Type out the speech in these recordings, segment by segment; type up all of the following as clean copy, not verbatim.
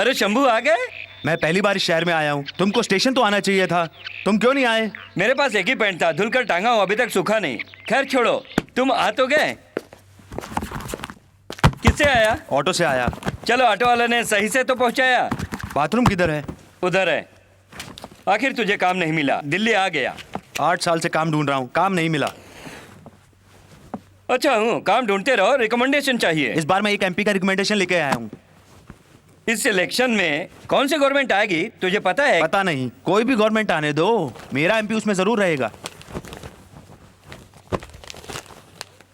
अरे शंभू आ गए। मैं पहली बार इस शहर में आया हूँ, तुमको स्टेशन तो आना चाहिए था, तुम क्यों नहीं आए? मेरे पास एक ही पैंट था, धुलकर टांगा हूँ, अभी तक सूखा नहीं। खैर छोड़ो, तुम आ तो गए। किससे आया? ऑटो से आया। चलो, ऑटो वाले ने सही से तो पहुंचाया। बाथरूम किधर है? उधर है। आखिर तुझे काम नहीं मिला, दिल्ली आ गया। 8 साल से काम ढूंढ रहा हूँ, काम नहीं मिला। अच्छा हूँ, काम ढूंढते रहो, रिकमेंडेशन चाहिए। इस बार मैं एक एमपी का रिकमेंडेशन लेके आया हूँ। इस सिलेक्शन में कौन सी गवर्नमेंट आएगी तुझे पता है? पता नहीं, कोई भी गवर्नमेंट आने दो, मेरा एमपी उसमें जरूर रहेगा।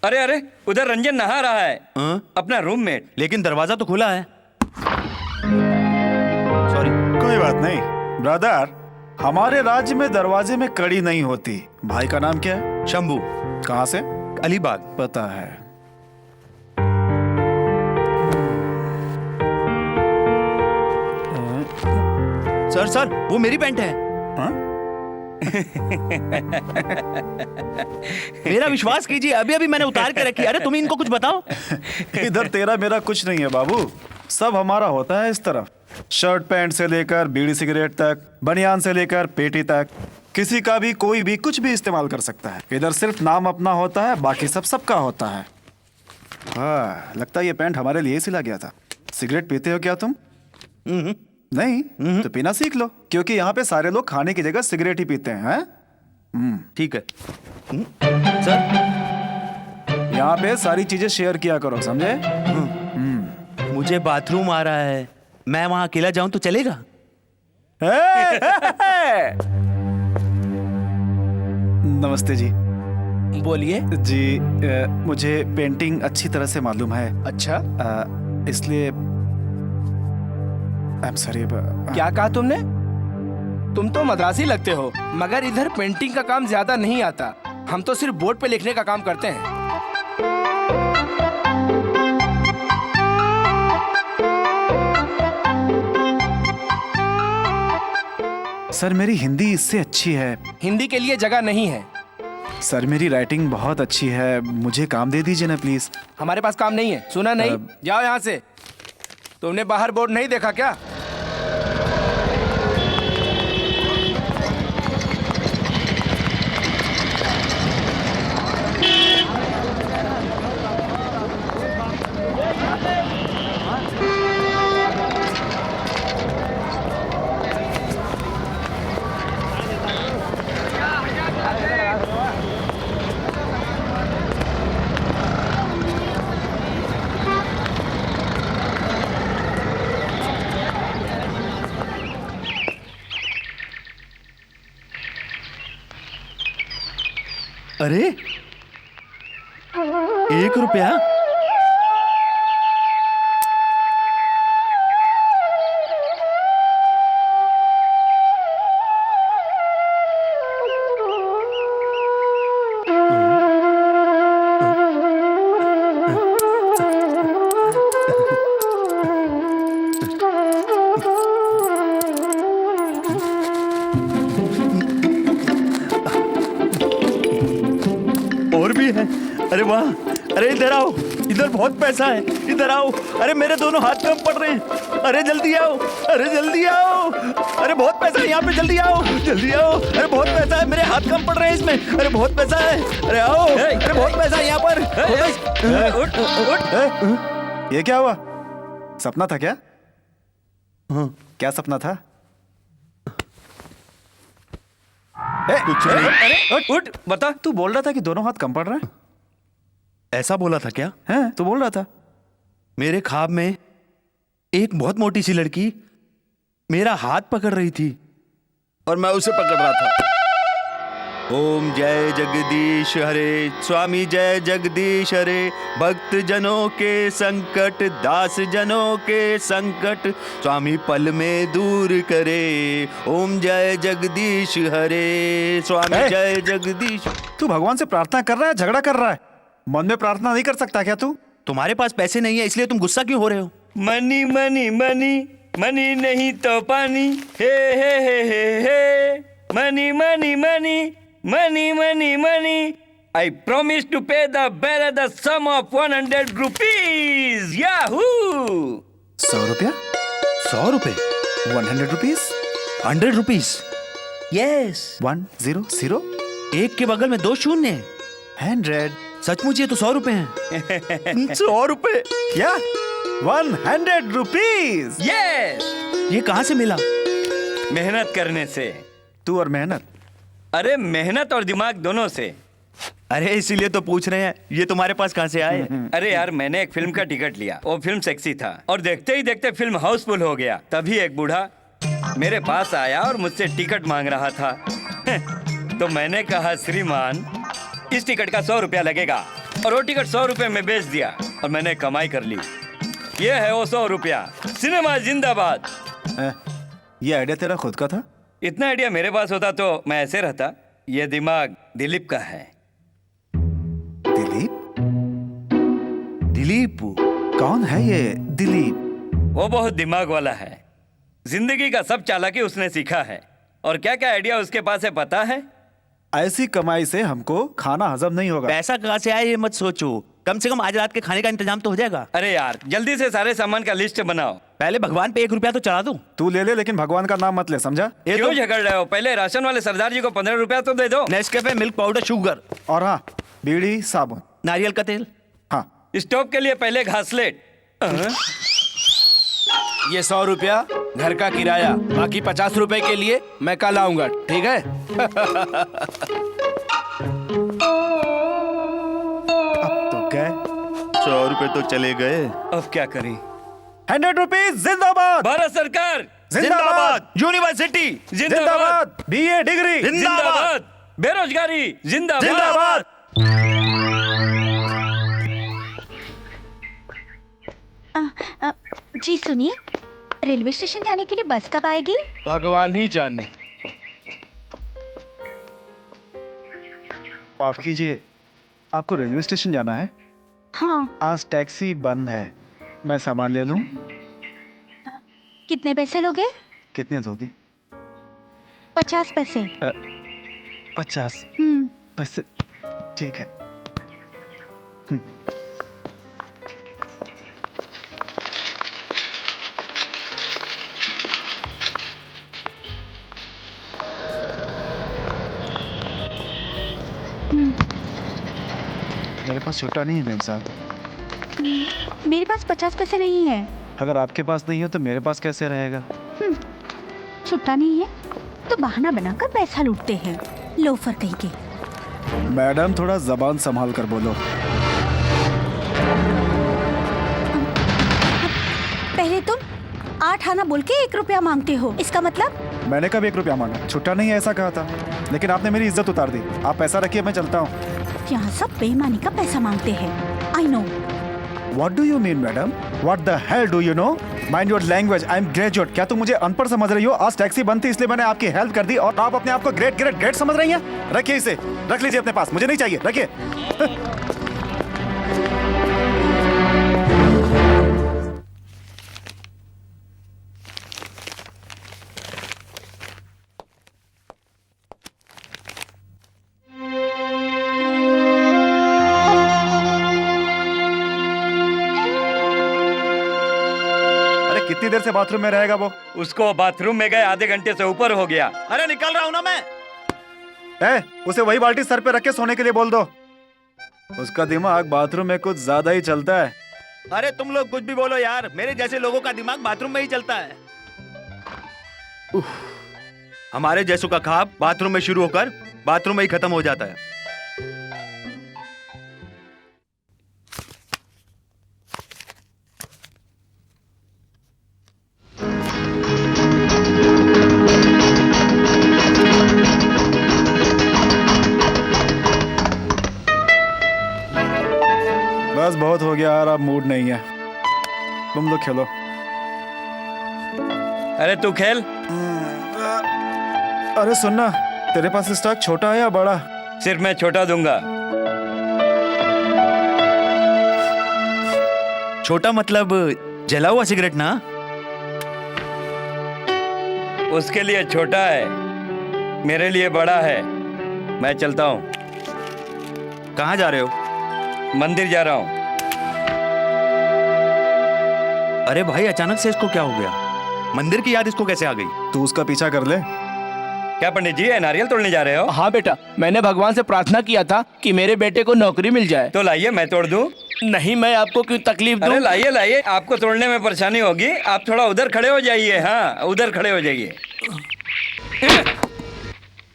अरे अरे, उधर रंजन नहा रहा है। अपना रूममेट। लेकिन दरवाजा तो खुला है। सॉरी। कोई बात नहीं ब्रदर, हमारे राज्य में दरवाजे में कड़ी नहीं होती। भाई का नाम क्या है? शंभू। कहाँ से? अलीबाग। पता है। सर सर, वो मेरी पैंट है। हाँ? मेरा विश्वास कीजिए, अभी अभी मैंने उतार के रखी। अरे तुम इनको कुछ बताओ। इधर तेरा मेरा कुछ नहीं है बाबू, सब हमारा होता है इस तरफ। शर्ट पैंट से लेकर बीड़ी सिगरेट तक, बनियान से लेकर पेटी तक, किसी का भी कोई भी कुछ भी इस्तेमाल कर सकता है। इधर सिर्फ नाम अपना होता है, बाकी सब सबका होता है। हाँ, लगता है ये पैंट हमारे लिए सिला गया था। सिगरेट पीते हो क्या तुम? नहीं? तो पीना सीख लो, क्योंकि यहाँ पे सारे लोग खाने की जगह सिगरेट ही पीते हैं। ठीक है। सर, यहाँ पे सारी चीजें शेयर किया करो, समझे? मुझे बाथरूम आ रहा है, मैं वहां अकेला जाऊं तो चलेगा? नमस्ते जी। बोलिए जी, मुझे पेंटिंग अच्छी तरह से मालूम है। अच्छा, इसलिए आई एम सॉरी। क्या कहा तुमने? तुम तो मद्रासी लगते हो, मगर इधर पेंटिंग का काम ज्यादा नहीं आता। हम तो सिर्फ बोर्ड पे लिखने का काम करते हैं। सर, मेरी हिंदी इससे अच्छी है। हिंदी के लिए जगह नहीं है। सर, मेरी राइटिंग बहुत अच्छी है, मुझे काम दे दीजिए ना प्लीज। हमारे पास काम नहीं है, सुना नहीं? जाओ यहाँ से। तुमने बाहर बोर्ड नहीं देखा क्या? अरे 1 रुपया? और भी है? अरे वाह, अरे इधर आओ, इधर बहुत पैसा है, इधर आओ। अरे मेरे दोनों हाथ कम पड़ रहे हैं, अरे जल्दी आओ, अरे जल्दी आओ। अरे बहुत पैसा है यहाँ पे, जल्दी आओ, जल्दी आओ। अरे बहुत पैसा है, मेरे हाथ कम पड़ रहे हैं इसमें। अरे बहुत पैसा है, अरे आओ। अरे बहुत पैसा है यहाँ पर। उठ उठ। ये क्या हुआ? सपना था क्या? हाँ। क्या सपना था? कुछ नहीं। अरे उठ, बता। तू बोल रहा था कि दोनों हाथ कम पड़ रहे हैं। ऐसा बोला था क्या? हैं? तू बोल रहा था। मेरे ख्वाब में एक बहुत मोटी सी लड़की मेरा हाथ पकड़ रही थी और मैं उसे पकड़ रहा था। ओम जय जगदीश हरे, स्वामी जय जगदीश हरे, भक्त जनों के संकट, दास जनों के संकट, स्वामी पल में दूर करे। ओम जय जगदीश हरे, स्वामी जय जगदीश। तू भगवान से प्रार्थना कर रहा है, झगड़ा कर रहा है? मन में प्रार्थना नहीं कर सकता क्या तू? तुम्हारे पास पैसे नहीं है इसलिए तुम गुस्सा क्यों हो रहे हो? मनी मनी मनी, मनी नहीं तो पानी। Hey money money money, money money money. I promise to pay the bearer the sum of 100 rupees. Yahoo! 100 रुपया? 100 रुपए? 100 रुपीज? 100 रुपीज? यस। 100? एक के बगल में 2 शून्य हैं। 100? सचमुच ये तो 100 रुपए हैं। 100 रुपए? क्या? 100 रुपीज? यस, ये कहाँ से मिला? मेहनत करने से। तू और मेहनत? अरे मेहनत और दिमाग दोनों से। अरे इसीलिए तो पूछ रहे हैं, ये तुम्हारे पास कहाँ से आए? अरे यार, मैंने एक फिल्म का टिकट लिया, वो फिल्म सेक्सी था और देखते ही देखते फिल्म हाउसफुल हो गया। तभी एक बूढ़ा मेरे पास आया और मुझसे टिकट मांग रहा था। तो मैंने कहा, श्रीमान इस टिकट का 100 रुपया लगेगा, और वो टिकट 100 रुपए में बेच दिया और मैंने कमाई कर ली। ये है वो 100 रुपया। सिनेमा जिंदाबाद। ये आइडिया तेरा खुद का था? इतना आइडिया मेरे पास होता तो मैं ऐसे रहता। ये दिमाग दिलीप का है। दिलीप? दिलीप? कौन है ये दिलीप? वो बहुत दिमाग वाला है। जिंदगी का सब चालाकी उसने सीखा है, और क्या क्या आइडिया उसके पास है पता है? ऐसी कमाई से हमको खाना हजम नहीं होगा। पैसा कहाँ से आए ये मत सोचो, कम से कम आज रात के खाने का इंतजाम तो हो जाएगा। अरे यार, जल्दी से सारे सामान का लिस्ट बनाओ। पहले भगवान पे 1 रुपया तो चढ़ा दो। तू ले ले, लेकिन भगवान का नाम मत ले, समझा? क्यों झगड़ रहे हो? पहले राशन वाले सरदार जी को 15 रुपया तो दे दो। नेस्कैफे, मिल्क पाउडर, शुगर और हाँ, बीड़ी, साबुन। नारियल का तेल। हाँ। स्टोव के लिए पहले घासलेट। ये 100 रुपया घर का किराया, बाकी 50 रुपए के लिए मैं कल आऊंगा, ठीक है? अब तो गए। 100 रुपए तो चले गए। अब क्या करें? 100 रुपीज जिंदाबाद! भारत सरकार जिंदाबाद! यूनिवर्सिटी जिंदाबाद! BA डिग्री जिंदाबाद! बेरोजगारी जिंदाबाद! जिंदाबाद! जी सुनिए, रेलवे स्टेशन जाने के लिए बस कब आएगी? भगवान ही जाने। माफ कीजिए, आपको रेलवे स्टेशन जाना है? हाँ। आज टैक्सी बंद है, मैं सामान ले लूं? कितने पैसे लोगे? कितने दोगी? 50 पैसे। 50 पैसे? ठीक है। मेरे पास छुट्टा नहीं है मेम साहब। मेरे पास 50 पैसे नहीं है। अगर आपके पास नहीं हो तो मेरे पास कैसे रहेगा? छुट्टा नहीं है तो बहाना बनाकर पैसा लूटते हैं, लोफर कहीं के। मैडम, थोड़ा जबान संभाल कर बोलो। पहले तुम 8 आना बोल के 1 रुपया मांगते हो, इसका मतलब? मैंने कब 1 रुपया मांगा? छुट्टा नहीं है ऐसा कहा था, लेकिन आपने मेरी इज्जत उतार दी। आप पैसा रखिए, मैं चलता हूँ। यहाँ सब बेईमानी का पैसा मांगते हैं। I know. What do you mean, madam? What the hell do you know? Mind your language. I'm graduate. क्या तुम मुझे अनपढ़ समझ रही हो? आज टैक्सी बंद थी इसलिए मैंने आपकी हेल्प कर दी, और आप अपने आप को ग्रेट समझ रही हैं? रखिए इसे, रख लीजिए अपने पास, मुझे नहीं चाहिए, रखिए। कितनी देर से बाथरूम में रहेगा वो? उसको बाथरूम में गए आधे घंटे से ऊपर हो गया। अरे निकल रहा हूं ना मैं। उसे वही बाल्टी सर पे रख के सोने के लिए बोल दो। उसका दिमाग बाथरूम में कुछ ज्यादा ही चलता है। अरे तुम लोग कुछ भी बोलो यार, मेरे जैसे लोगों का दिमाग बाथरूम में ही चलता है। हमारे जैसों का ख्वाब बाथरूम में शुरू होकर बाथरूम में ही खत्म हो जाता है। बस बहुत हो गया यार, अब मूड नहीं है, तुम लोग खेलो। अरे तू खेल। अरे सुनना, तेरे पास स्टॉक छोटा है या बड़ा? सिर्फ मैं छोटा दूंगा। छोटा मतलब जला हुआ सिगरेट ना? उसके लिए छोटा है, मेरे लिए बड़ा है। मैं चलता हूँ। कहाँ जा रहे हो? मंदिर जा रहा हूँ। अरे भाई, अचानक से इसको क्या हो गया? मंदिर की याद इसको कैसे आ गई? तू उसका पीछा कर ले। क्या पंडित जी, ये नारियल तोड़ने जा रहे हो? हाँ बेटा, मैंने भगवान से प्रार्थना किया था कि मेरे बेटे को नौकरी मिल जाए। तो लाइए, मैं तोड़ दूं। नहीं, मैं आपको क्यों तकलीफ अरे दूं? लाइए लाइए, आपको तोड़ने में परेशानी होगी। आप थोड़ा उधर खड़े हो जाइए। हाँ, उधर खड़े हो जाइए।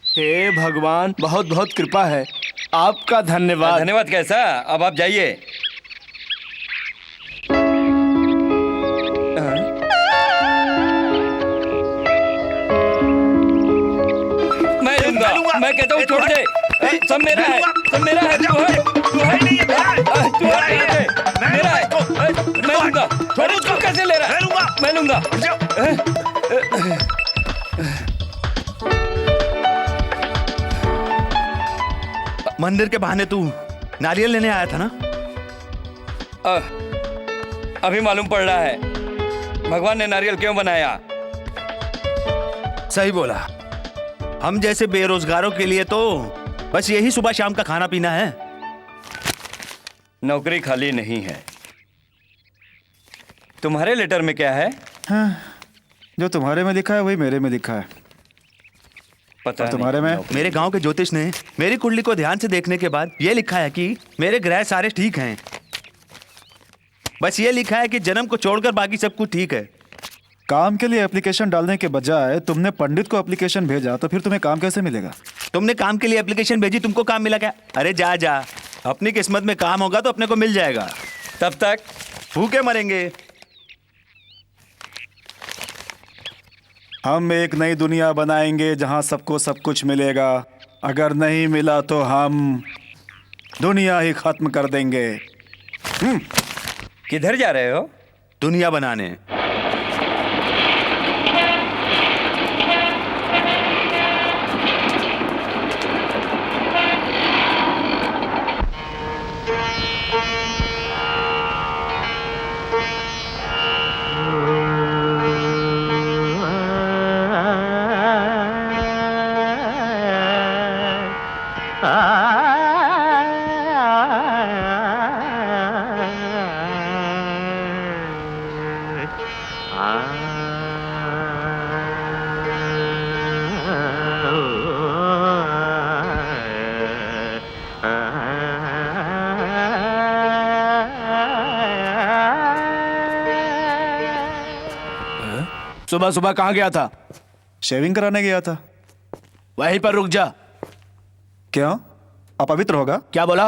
हे भगवान, बहुत बहुत कृपा है, आपका धन्यवाद। धन्यवाद कैसा, अब आप जाइए। मैं लूंगा, मैं कहता हूँ छोड़ दे। सब मेरा है, सब मेरा है। तू है, तू है, तू है, मेरा है। मैं लूंगा, छोड़। उसको कैसे ले रहा है? मैं लूंगा। मंदिर के बहाने तू नारियल लेने आया था ना? अभी मालूम पड़ रहा है भगवान ने नारियल क्यों बनाया। सही बोला। हम जैसे बेरोजगारों के लिए तो बस यही सुबह शाम का खाना पीना है। नौकरी खाली नहीं है। तुम्हारे लेटर में क्या है? हाँ, जो तुम्हारे में लिखा है वही मेरे में लिखा है। पता और तुम्हारे नहीं। में? मेरे गांव के ज्योतिष ने मेरी कुंडली को ध्यान से देखने के बाद ये लिखा है कि मेरे ग्रह सारे ठीक हैं। बस ये लिखा है कि जन्म को छोड़कर बाकी सब कुछ ठीक है। काम के लिए एप्लीकेशन डालने के बजाय तुमने पंडित को एप्लीकेशन भेजा, तो फिर तुम्हें काम कैसे मिलेगा? तुमने काम के लिए एप्लीकेशन भेजी, तुमको काम मिला क्या? अरे जा जा, अपनी किस्मत में काम होगा तो अपने को मिल जाएगा। तब तक भूखे मरेंगे। हम एक नई दुनिया बनाएंगे जहां सबको सब कुछ मिलेगा। अगर नहीं मिला तो हम दुनिया ही खत्म कर देंगे। किधर जा रहे हो? दुनिया बनाने। सुबह सुबह कहाँ गया था? शेविंग कराने गया था। वहीं पर रुक जा। क्यों? अपवित्र होगा? क्या बोला?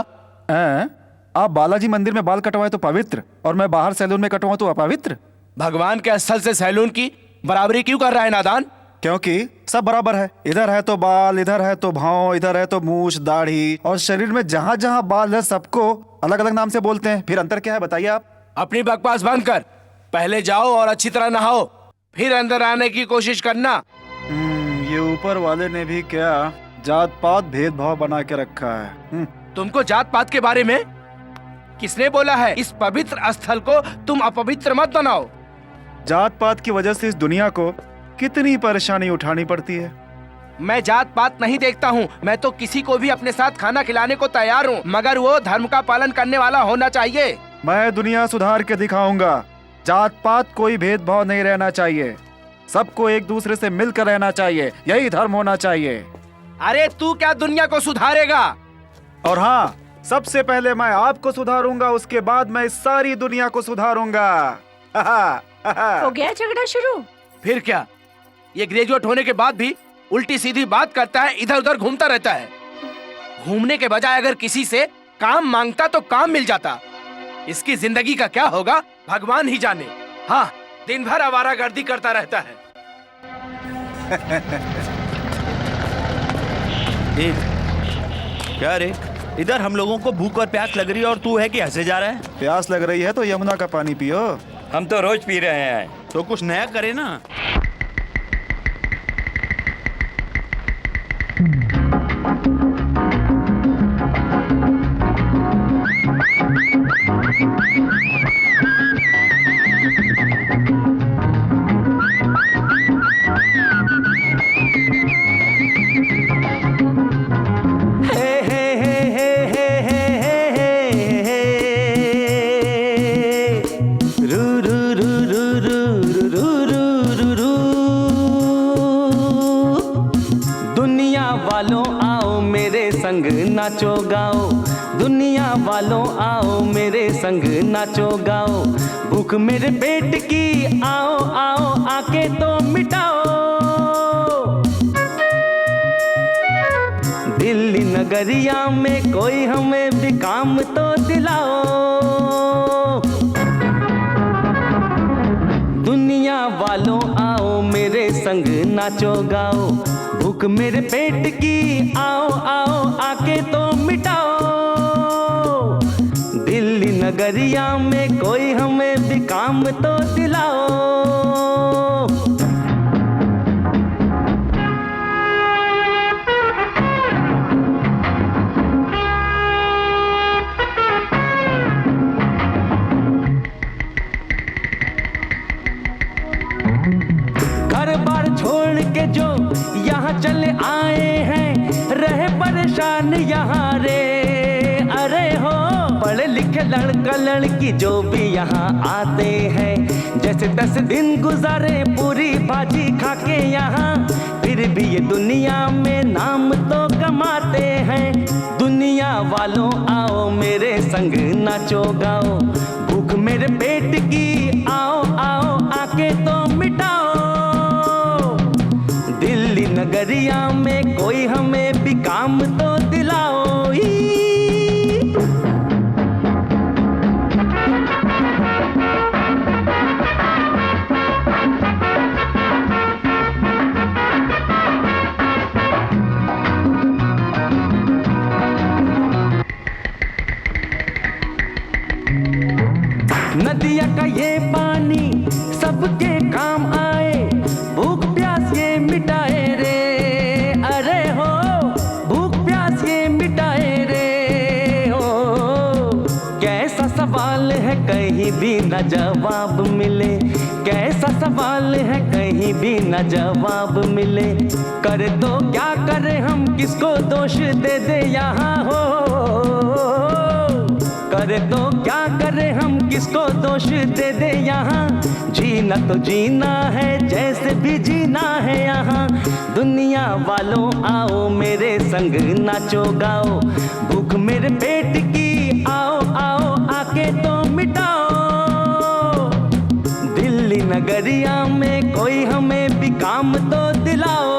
आप बालाजी मंदिर में बाल कटवाए तो पवित्र, और मैं बाहर सैलून में कटवाऊं तो अपवित्र? भगवान के स्थल से सैलून की बराबरी क्यों कर रहा है नादान? क्योंकि सब बराबर है। इधर है तो बाल, इधर है तो भाव, इधर है तो मूछ, दाढ़ी, और शरीर में जहां जहां बाल है सबको अलग अलग नाम से बोलते हैं। फिर अंतर क्या है बताइए आप? अपनी बकवास बंद कर। पहले जाओ और अच्छी तरह नहाओ, फिर अंदर आने की कोशिश करना। ये ऊपर वाले ने भी क्या जात पात भेदभाव बना के रखा है। तुमको जात पात के बारे में किसने बोला है? इस पवित्र स्थल को तुम अपवित्र मत बनाओ। जात पात की वजह से इस दुनिया को कितनी परेशानी उठानी पड़ती है। मैं जात पात नहीं देखता हूँ। मैं तो किसी को भी अपने साथ खाना खिलाने को तैयार हूँ, मगर वो धर्म का पालन करने वाला होना चाहिए। मैं दुनिया सुधार के दिखाऊंगा। जात पात कोई भेदभाव नहीं रहना चाहिए। सबको एक दूसरे से मिलकर रहना चाहिए। यही धर्म होना चाहिए। अरे तू क्या दुनिया को सुधारेगा? और हाँ, सबसे पहले मैं आपको सुधारूंगा, उसके बाद मैं इस सारी दुनिया को सुधारूंगा। हो गया झगड़ा शुरू? फिर क्या, ये ग्रेजुएट होने के बाद भी उल्टी सीधी बात करता है, इधर उधर घूमता रहता है। घूमने के बजाय अगर किसी से काम मांगता तो काम मिल जाता। इसकी जिंदगी का क्या होगा भगवान ही जाने। हाँ, दिन भर आवारागर्दी करता रहता है। क्या रे, इधर हम लोगों को भूख और प्यास लग रही है और तू है कि हंसे जा रहा है? प्यास लग रही है तो यमुना का पानी पियो। हम तो रोज पी रहे हैं। तो कुछ नया करे ना। वालों आओ मेरे संग नाचो गाओ, दुनिया वालों आओ मेरे संग नाचो गाओ, भूख मेरे पेट की आओ आओ आके तो मिटाओ। दिल्ली नगरिया में कोई हमें भी काम तो दिलाओ, दुनिया वालों आओ मेरे संग नाचो गाओ, भूख मेरे पेट की आओ आओ आके तो मिटाओ। दिल्ली नगरिया में कोई हमें भी काम तो दिलाओ। घर बार छोड़ के जो यहाँ चले आए हैं, रहे परेशान यहाँ रे। अरे हो पढ़े लिखे लड़का लड़की जो भी यहाँ आते हैं, जैसे 10 दिन गुजारे पूरी भाजी खा के यहाँ, फिर भी ये दुनिया में नाम तो कमाते हैं। दुनिया वालों आओ मेरे संग नाचो गाओ, भूख मेरे पेट की आओ आओ आके तो मिटाओ। दिल्ली नगरिया में कोई हमें भी काम तो दिलाओ। नदिया का ये पानी सबके काम आए, भूख प्यास ये मिटाए रे। अरे हो भूख प्यास ये मिटाए रे। हो कैसा सवाल है कहीं भी न जवाब मिले, कैसा सवाल है कहीं भी न जवाब मिले। कर दो क्या करे हम किसको दोष दे दे यहाँ हो, करे तो क्या करे हम किसको दोष दे दे यहाँ। जीना तो जीना है जैसे भी जीना है यहाँ। दुनिया वालों आओ मेरे संग नाचो गाओ, भूख मेरे पेट की आओ आओ आके तो मिटाओ। दिल्ली नगरिया में कोई हमें भी काम तो दिलाओ।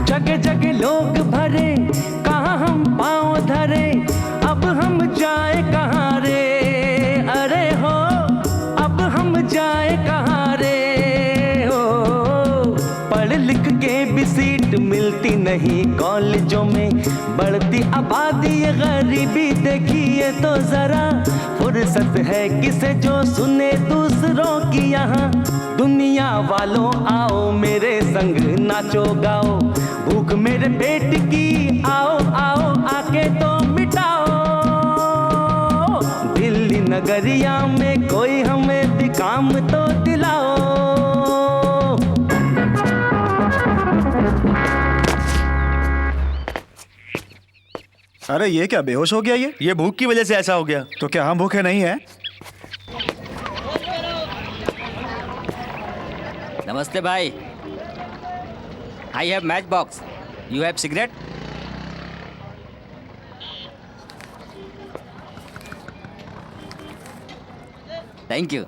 जगह जगह लोग भरे, कहाँ हम पाँव धरे, अब हम जाए कहाँ रे। अरे हो अब हम जाए कहाँ रे। हो पढ़ लिख के भी सीट मिलती नहीं कॉलेजों में, बढ़ती आबादी गरीबी देखिए तो जरा। फुर्सत है किसे जो सुने दूसरों की यहाँ। दुनिया वालों आओ मेरे संग नाचो गाओ, भूख मेरे पेट की आओ आओ आके तो मिटाओ। दिल्ली नगरिया में कोई हमें भी काम तो दिलाओ। अरे ये क्या बेहोश हो गया ये भूख की वजह से ऐसा हो गया। तो क्या हम भूखे नहीं हैं? नमस्ते भाई। I have matchbox. You have cigarette? Thank you.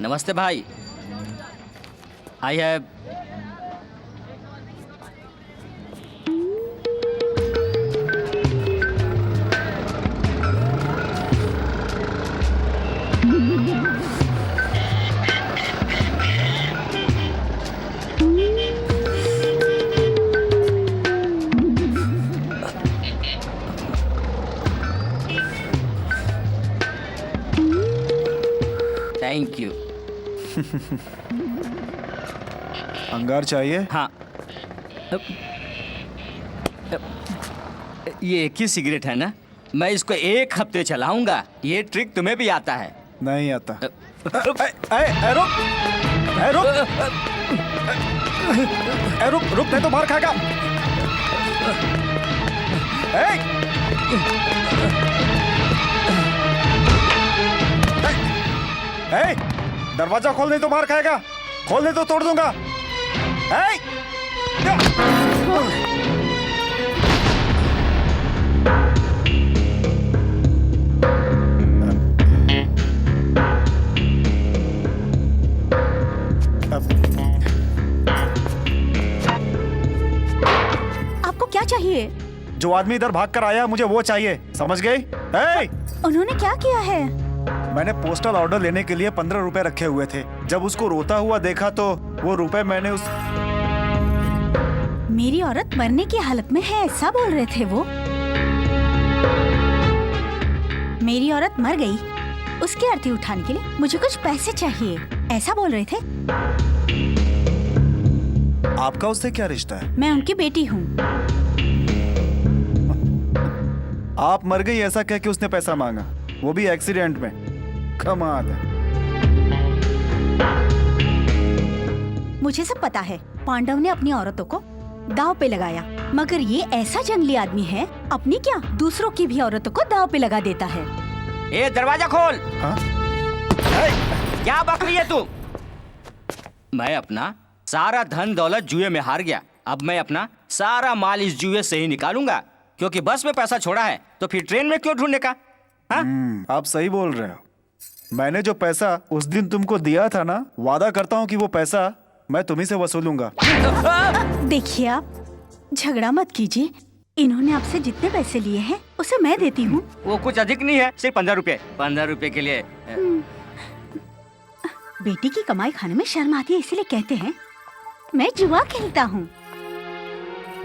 नमस्ते भाई। I have thank you. अंगार चाहिए? हाँ ये एक ही सिगरेट है ना? मैं इसको 1 हफ्ते चलाऊंगा। ये ट्रिक तुम्हें भी आता है? नहीं आता। रुक रुक रुक, नहीं तो मार खाएगा। दरवाजा खोल, नहीं तो मार खाएगा। खोल, नहीं तो तोड़ दूंगा। आपको क्या चाहिए? जो आदमी इधर भाग कर आया मुझे वो चाहिए, समझ गई? उन्होंने क्या किया है? मैंने पोस्टल ऑर्डर लेने के लिए 15 रुपए रखे हुए थे। जब उसको रोता हुआ देखा तो वो रुपए मैंने उस... मेरी औरत मरने की हालत में है, ऐसा बोल रहे थे वो। मेरी औरत मर गई, उसकी अर्थी उठाने के लिए मुझे कुछ पैसे चाहिए, ऐसा बोल रहे थे। आपका उससे क्या रिश्ता है? मैं उनकी बेटी हूँ। आप मर गई ऐसा कह के उसने पैसा मांगा, वो भी एक्सीडेंट में। कमाल है। मुझे सब पता है, पांडव ने अपनी औरतों को दांव पे लगाया, मगर ये ऐसा जंगली आदमी है, अपनी क्या दूसरों की भी औरतों को दांव पे लगा देता है। ए दरवाजा खोल। हाँ? क्या बक रही है तू? मैं अपना सारा धन दौलत जुए में हार गया। अब मैं अपना सारा माल इस जुए से ही निकालूंगा, क्योंकि बस में पैसा छोड़ा है तो फिर ट्रेन में क्यों ढूंढने का? हाँ? आप सही बोल रहे हो। मैंने जो पैसा उस दिन तुमको दिया था ना, वादा करता हूँ कि वो पैसा मैं तुम्ही से वसूलूंगा। देखिए, आप झगड़ा मत कीजिए। इन्होंने आपसे जितने पैसे लिए हैं उसे मैं देती हूँ। वो कुछ अधिक नहीं है, सिर्फ 15 रुपए। 15 रुपए के लिए बेटी की कमाई खाने में शर्म आती है, इसीलिए कहते हैं मैं जुआ खेलता हूँ।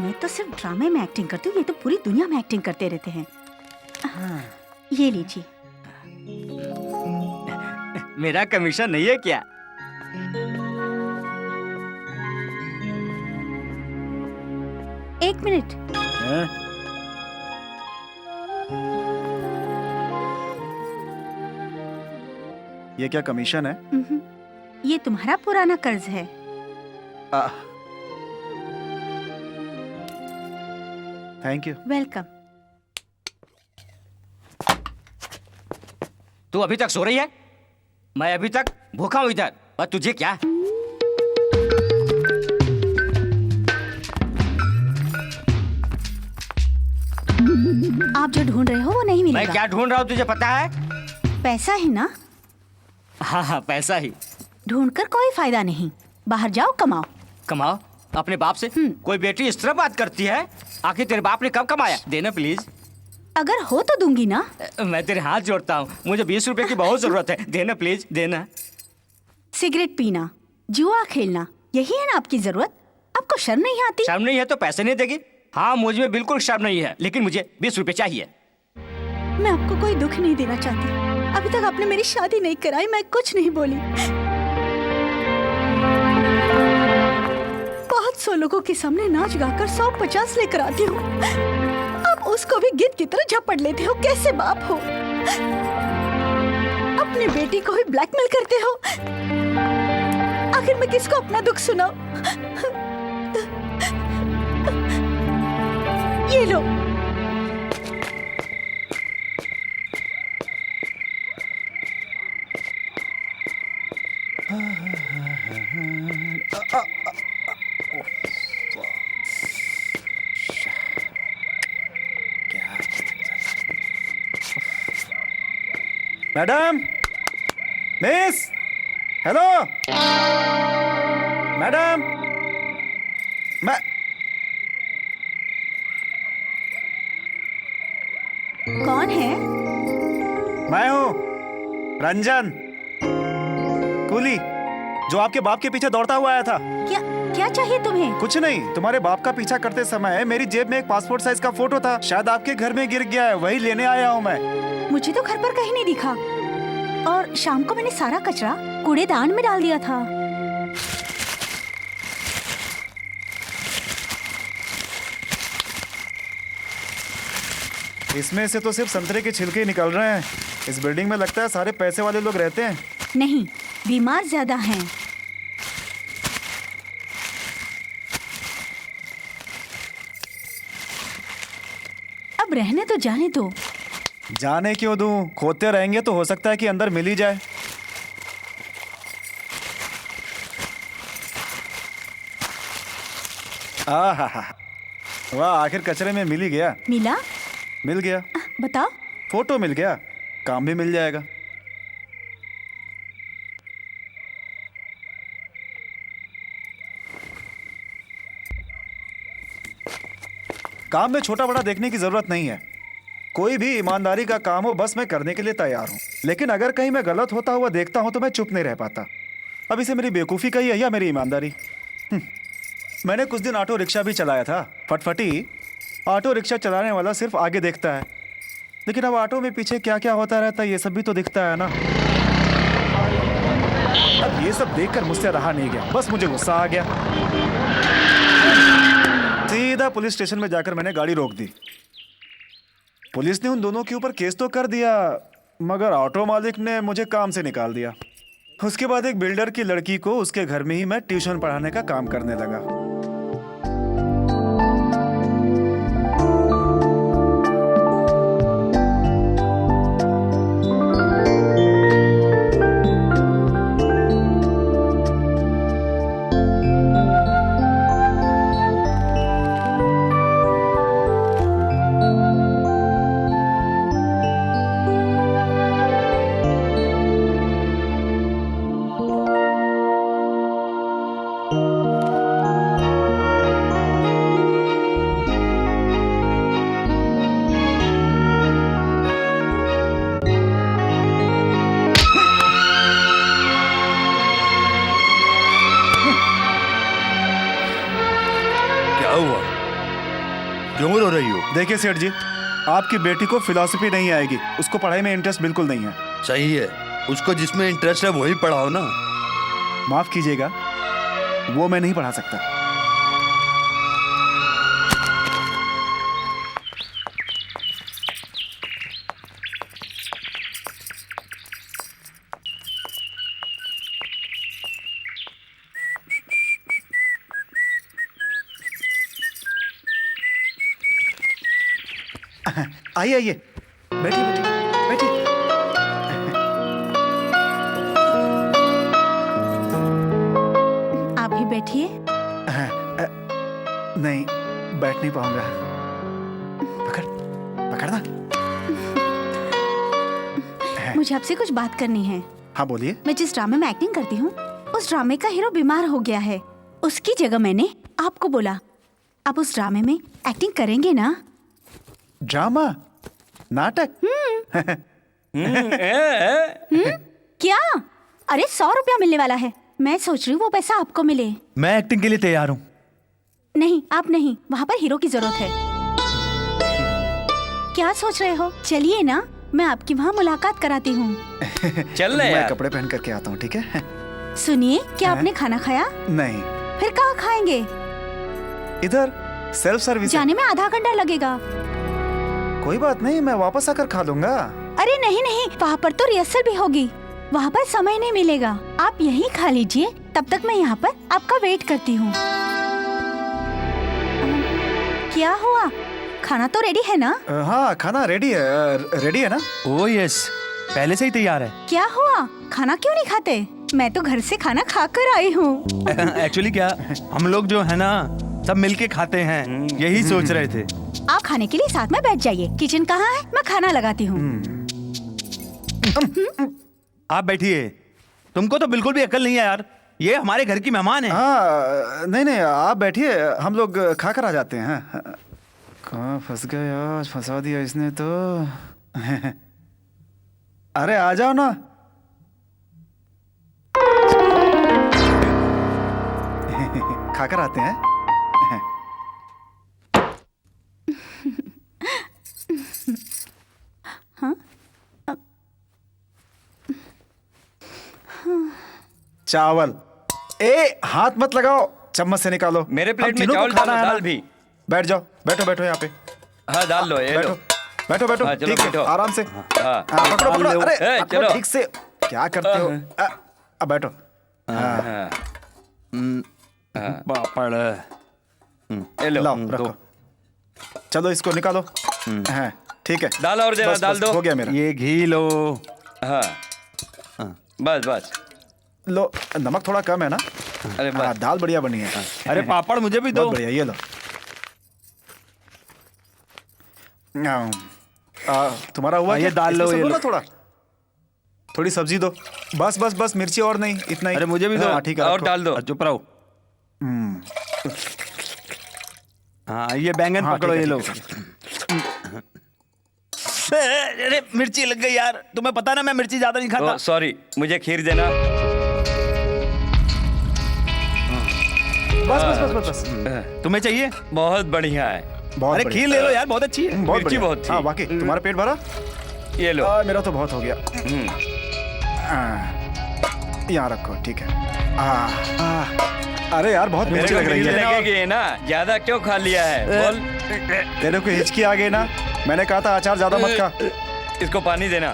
मैं तो सिर्फ ड्रामे में एक्टिंग करती हूँ, ये तो पूरी दुनिया में एक्टिंग करते रहते हैं। ये लीजिए। मेरा कमीशन नहीं है क्या? एक मिनट। हैं? ये क्या कमीशन है? ये तुम्हारा पुराना कर्ज है। Thank you. वेलकम। तू अभी तक सो रही है? मैं अभी तक भूखा हूँ इधर, और तुझे क्या? आप जो ढूंढ रहे हो वो नहीं मैं मिलेगा। क्या ढूंढ रहा हूँ तुझे पता है? पैसा ही ना? हाँ हाँ, पैसा ही। ढूंढकर कोई फायदा नहीं, बाहर जाओ कमाओ। कमाओ अपने बाप से? कोई बेटी इस तरह बात करती है? आखिर तेरे बाप ने कब कमाया? देना प्लीज। अगर हो तो दूंगी ना। मैं तेरे हाथ जोड़ता हूँ, मुझे 20 रुपए की बहुत जरूरत है। देना प्लीज, देना। सिगरेट पीना, जुआ खेलना, यही है ना आपकी जरूरत? आपको शर्म नहीं आती? शर्म नहीं है तो पैसे नहीं देगी? हाँ, मुझ में बिल्कुल शर्म नहीं है, लेकिन मुझे 20 रुपए चाहिए। मैं आपको कोई दुख नहीं देना चाहती। अभी तक आपने मेरी शादी नहीं कराई, मैं कुछ नहीं बोली। बहुत सौ लोगों के सामने नाच गाकर 150 लेकर आती हूँ, आप उसको भी गिद्ध की तरह झपट लेते हो। कैसे बाप हो? अपनी बेटी को ही ब्लैकमेल करते हो। आखिर मैं किसको अपना दुख सुनाऊं? ये लो। मैडम, मिस, हेलो, मैडम, मैं कौन है? मैं हूँ रंजन, कूली, जो आपके बाप के पीछे दौड़ता हुआ आया था। क्या चाहिए तुम्हें? कुछ नहीं, तुम्हारे बाप का पीछा करते समय मेरी जेब में एक पासपोर्ट साइज का फोटो था, शायद आपके घर में गिर गया है, वही लेने आया हूँ मैं। मुझे तो घर पर कहीं नहीं दिखा, और शाम को मैंने सारा कचरा कूड़ेदान में डाल दिया था। इसमें से तो सिर्फ संतरे के छिलके ही निकल रहे हैं। इस बिल्डिंग में लगता है सारे पैसे वाले लोग रहते हैं। नहीं, बीमार ज्यादा हैं। अब रहने तो जाने दो। जाने क्यों दूं? खोदते रहेंगे तो हो सकता है कि अंदर मिल ही जाए। आहा, वाह, आखिर कचरे में मिल ही गया। मिला? मिल गया। बताओ। फोटो मिल गया, काम भी मिल जाएगा। काम में छोटा बड़ा देखने की जरूरत नहीं है। कोई भी ईमानदारी का काम हो बस मैं करने के लिए तैयार हूं। लेकिन अगर कहीं मैं गलत होता हुआ देखता हूं तो मैं चुप नहीं रह पाता। अब इसे मेरी बेवकूफ़ी कही है या मेरी ईमानदारी? मैंने कुछ दिन ऑटो रिक्शा भी चलाया था। फटफटी, ऑटो रिक्शा चलाने वाला सिर्फ आगे देखता है, लेकिन अब ऑटो में पीछे क्या क्या होता रहता है ये सब भी तो दिखता है ना। अब ये सब देखकर मुझसे रहा नहीं गया, बस मुझे गुस्सा आ गया। सीधा पुलिस स्टेशन में जाकर मैंने गाड़ी रोक दी। पुलिस ने उन दोनों के ऊपर केस तो कर दिया, मगर ऑटो मालिक ने मुझे काम से निकाल दिया। उसके बाद एक बिल्डर की लड़की को उसके घर में ही मैं ट्यूशन पढ़ाने का काम करने लगा। क्यों रो रही हो? देखिए सेठ जी, आपकी बेटी को फिलॉसफी नहीं आएगी। उसको पढ़ाई में इंटरेस्ट बिल्कुल नहीं है। सही है, उसको जिसमें इंटरेस्ट है वही पढ़ाओ ना। माफ कीजिएगा, वो मैं नहीं पढ़ा सकता। आइए आइए, बैठिए बैठिए बैठिए। आप भी बैठिए। नहीं, बैठ नहीं पाऊंगा। पकड़, पकड़ना। मुझे आपसे कुछ बात करनी है। हाँ बोलिए। मैं जिस ड्रामे में एक्टिंग करती हूँ, उस ड्रामे का हीरो बीमार हो गया है। उसकी जगह मैंने आपको बोला, आप उस ड्रामे में एक्टिंग करेंगे ना? ड्रामा? नाटक? क्या? अरे 100 रुपया मिलने वाला है। मैं सोच रही हूँ वो पैसा आपको मिले। मैं एक्टिंग के लिए तैयार हूँ। नहीं, आप नहीं, वहाँ पर हीरो की जरूरत है। क्या सोच रहे हो? चलिए ना, मैं आपकी वहाँ मुलाकात कराती हूँ। चल रहे मैं यार। कपड़े पहन करके आता हूँ, ठीक है? सुनिए, क्या आपने खाना खाया? नहीं। फिर कहाँ खाएंगे? इधर सेल्फ सर्विस। जाने में आधा घंटा लगेगा। कोई बात नहीं, मैं वापस आकर खा लूंगा। अरे नहीं नहीं, वहाँ पर तो रिहर्सल भी होगी, वहाँ पर समय नहीं मिलेगा। आप यहीं खा लीजिए, तब तक मैं यहाँ पर आपका वेट करती हूँ। क्या हुआ? खाना तो रेडी है ना? हाँ, खाना रेडी है ना? ओह यस, पहले से ही तैयार है। क्या हुआ? खाना क्यों नहीं खाते? मैं तो घर से खाना खा कर आई हूँ। एक्चुअली क्या, हम लोग जो है ना सब मिलके खाते हैं, यही सोच रहे थे। आप खाने के लिए साथ में बैठ जाइए। किचन कहाँ है? मैं खाना लगाती हूँ। आप बैठिए। तुमको तो बिल्कुल भी अकल नहीं है यार, ये हमारे घर की मेहमान है। हाँ, नहीं नहीं, आप बैठिए, हम लोग खा कर आ जाते हैं। कहाँ फंस गए आज, फंसा दिया इसने तो। अरे आ जाओ ना। खाकर आते हैं। चावल। ए, हाथ मत लगाओ, चम्मच से निकालो। मेरे प्लेट हम में तीनों को चावल खाना डालो, है ना। दाल भी। बैठ जाओ, बैठो बैठो यहाँ पे। हाँ, डाल लो, ये लो। बैठो। बैठो बैठो, हाँ, चलो ठीक है, बैठो। आराम से। हाँ। हाँ, पकड़ो पकड़ो, अरे ए, पकड़ो चलो। ठीक से, क्या करते हो? अब बैठो। हाँ, हाँ, पापड़ ये लो। लाओ रखो। चलो इसको निकालो। हाँ, ठीक है, दाल और जरा बस, डाल बस, दो। हो गया मेरा। ये घी लो। हाँ, बस बस। लो, नमक थोड़ा कम है ना? अरे हाँ, बस। दाल बढ़िया बनी है। अरे पापड़ मुझे भी दो। बहुत बढ़िया, ये लो। तुम्हारा हुआ ये क्या? दाल लो, इसमें ये सब लो। ना थोड़ा, थोड़ी सब्जी दो। बस बस बस, मिर्ची और नहीं, इतना ही। अरे मुझे भी दो। हाँ, ठीक है, और रखो। डाल दो। चुप रहो। हाँ, ये बैंगन हाँ, पकड़ो, ठीक है, ये लो। ठीक अरे मिर्ची लग गई यार, तुम्हें पता ना मैं मिर्ची ज्यादा नहीं खाता। सॉरी, मुझे खीर देना। बस बस बस बस बस। तुम्हें चाहिए? बहुत बढ़िया है। बहुत अरे बढ़िया। खीर ले लो यार, बहुत अच्छी है। बहुत मिर्ची बढ़िया। बहुत थी। हाँ, वाकई तुम्हारा पेट भरा? ये लो। मेरा तो बहुत हो गया। यहाँ रखो, ठीक है। अरे यार, बहुत मिर्ची लग रही है। लगेगी ना, ज्यादा क्यों खा लिया है? बोल। तेरे को हिचकी आ गई ना? मैंने कहा था अचार ज्यादा मत खा। इसको पानी देना।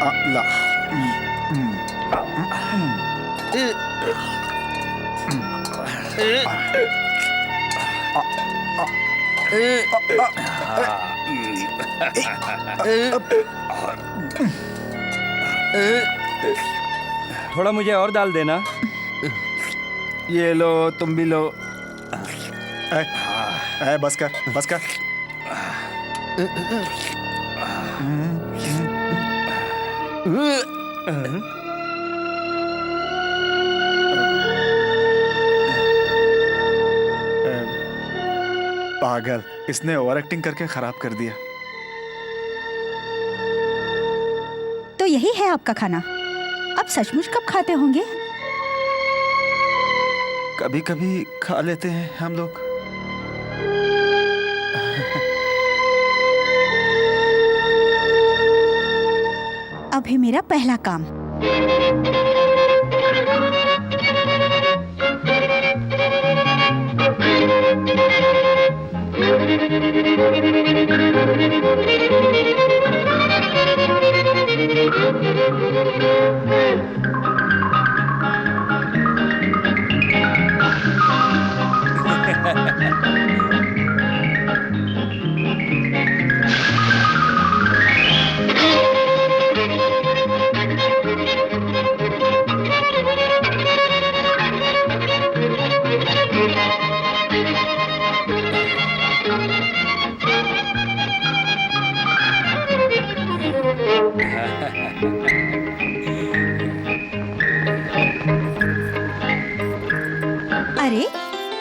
हाँ, ला। थोड़ा मुझे और डाल देना। ये लो, तुम भी लो। बस कर, बस कर। पागल, इसने ओवर एक्टिंग करके खराब कर दिया। तो यही है आपका खाना? आप सचमुच कब खाते होंगे? कभी कभी खा लेते हैं हम लोग। अभी मेरा पहला काम। अरे,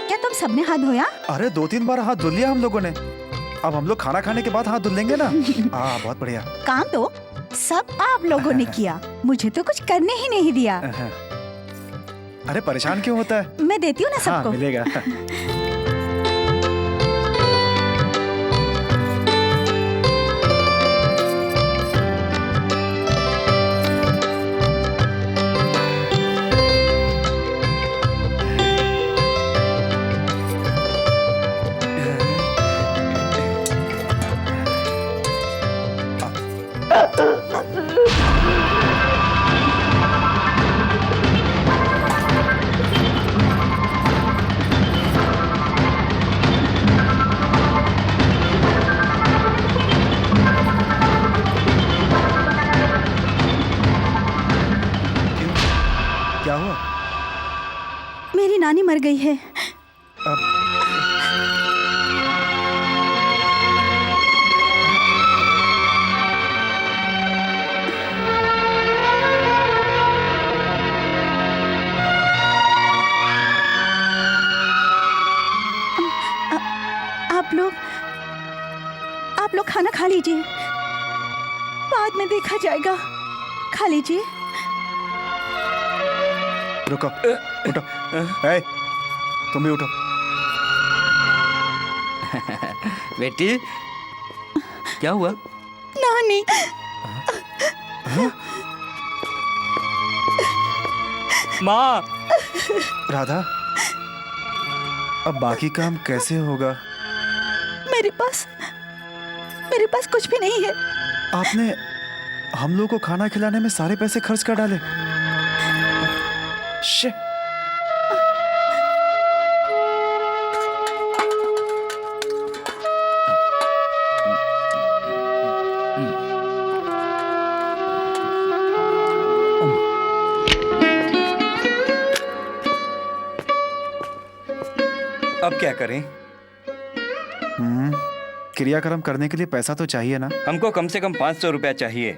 क्या तुम सबने हाथ धोया? अरे 2-3 बार हाथ धुल लिया हम लोगों ने। अब हम लोग खाना खाने के बाद हाथ धुल लेंगे ना। हाँ, बहुत बढ़िया। काम तो सब आप लोगों ने किया, मुझे तो कुछ करने ही नहीं दिया। अरे परेशान क्यों होता है? मैं देती हूँ ना हाँ, सबको। मिलेगा। क्या हुआ? मेरी नानी मर गई है। आप लोग खाना खा लीजिए, बाद में देखा जाएगा। खा लीजिए। रुको, उठो। ए, तुम भी उठो। बेटी क्या हुआ? नानी। माँ। राधा, अब बाकी काम कैसे होगा? मेरे पास कुछ भी नहीं है। आपने हम लोग को खाना खिलाने में सारे पैसे खर्च कर डाले। शिट। अब क्या करें? क्रियाक्रम करने के लिए पैसा तो चाहिए ना? हमको कम से कम 500 रुपया चाहिए।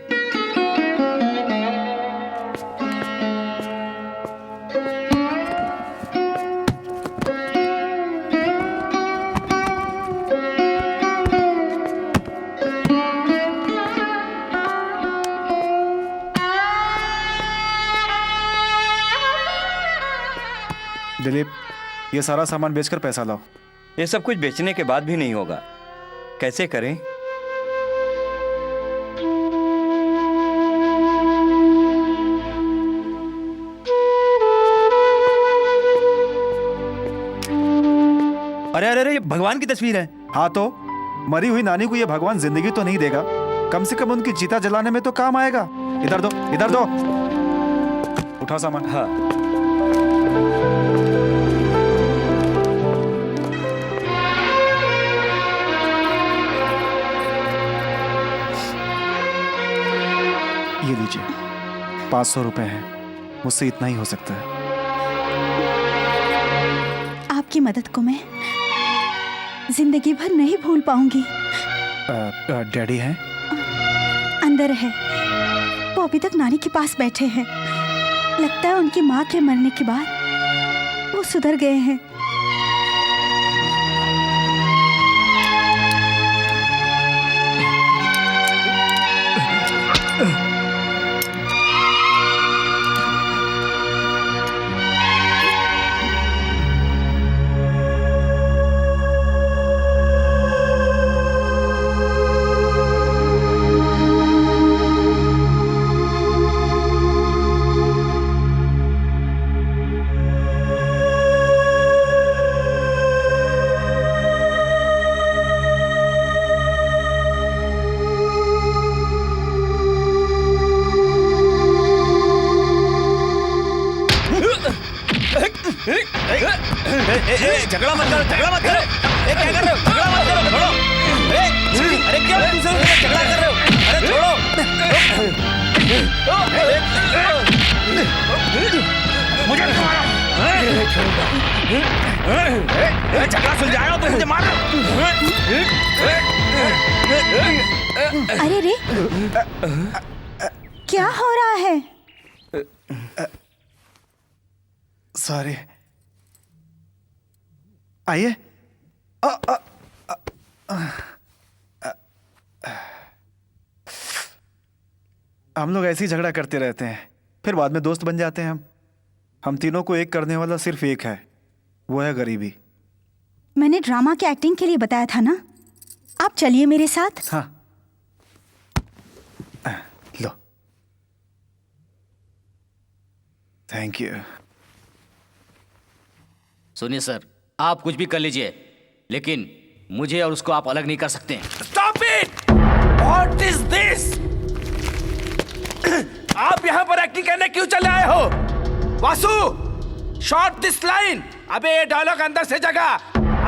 दिलीप, ये सारा सामान बेचकर पैसा लाओ। ये सब कुछ बेचने के बाद भी नहीं होगा। कैसे करें? अरे अरे अरे, ये भगवान की तस्वीर है। हाँ तो मरी हुई नानी को ये भगवान जिंदगी तो नहीं देगा, कम से कम उनकी चिता जलाने में तो काम आएगा। इधर दो, इधर दो। उठाओ सामान। हाँ। ये लीजिए, 500 रुपए है। मुझसे इतना ही हो सकता है। आपकी मदद को मैं जिंदगी भर नहीं भूल पाऊंगी। डैडी हैं? अंदर है, वो अभी तक नानी के पास बैठे हैं। लगता है उनकी माँ के मरने के बाद वो सुधर गए हैं। झगड़ा मत करो, झगड़ा मत करो। क्या कर रहे हो? झगड़ा मत करो, छोड़ो। अरे क्या दूसरे के साथ झगड़ा कर रहे हो? अरे छोड़ो। मुझे मारो। झगड़ा सुलझाया तो मुझे मारो। अरे रे, क्या हो रहा है? सॉरी। आइए। हम लोग ऐसे ही झगड़ा करते रहते हैं, फिर बाद में दोस्त बन जाते हैं। हम तीनों को एक करने वाला सिर्फ एक है, वो है गरीबी। मैंने ड्रामा के एक्टिंग के लिए बताया था ना। आप चलिए मेरे साथ। हाँ, लो। Thank you. सुनिए सर, आप कुछ भी कर लीजिए, लेकिन मुझे और उसको आप अलग नहीं कर सकते। Stop it! What is this? आप यहाँ पर एक्टिंग करने क्यों चले आए हो? Vasu, short this line. अबे ये डायलॉग अंदर से जगा,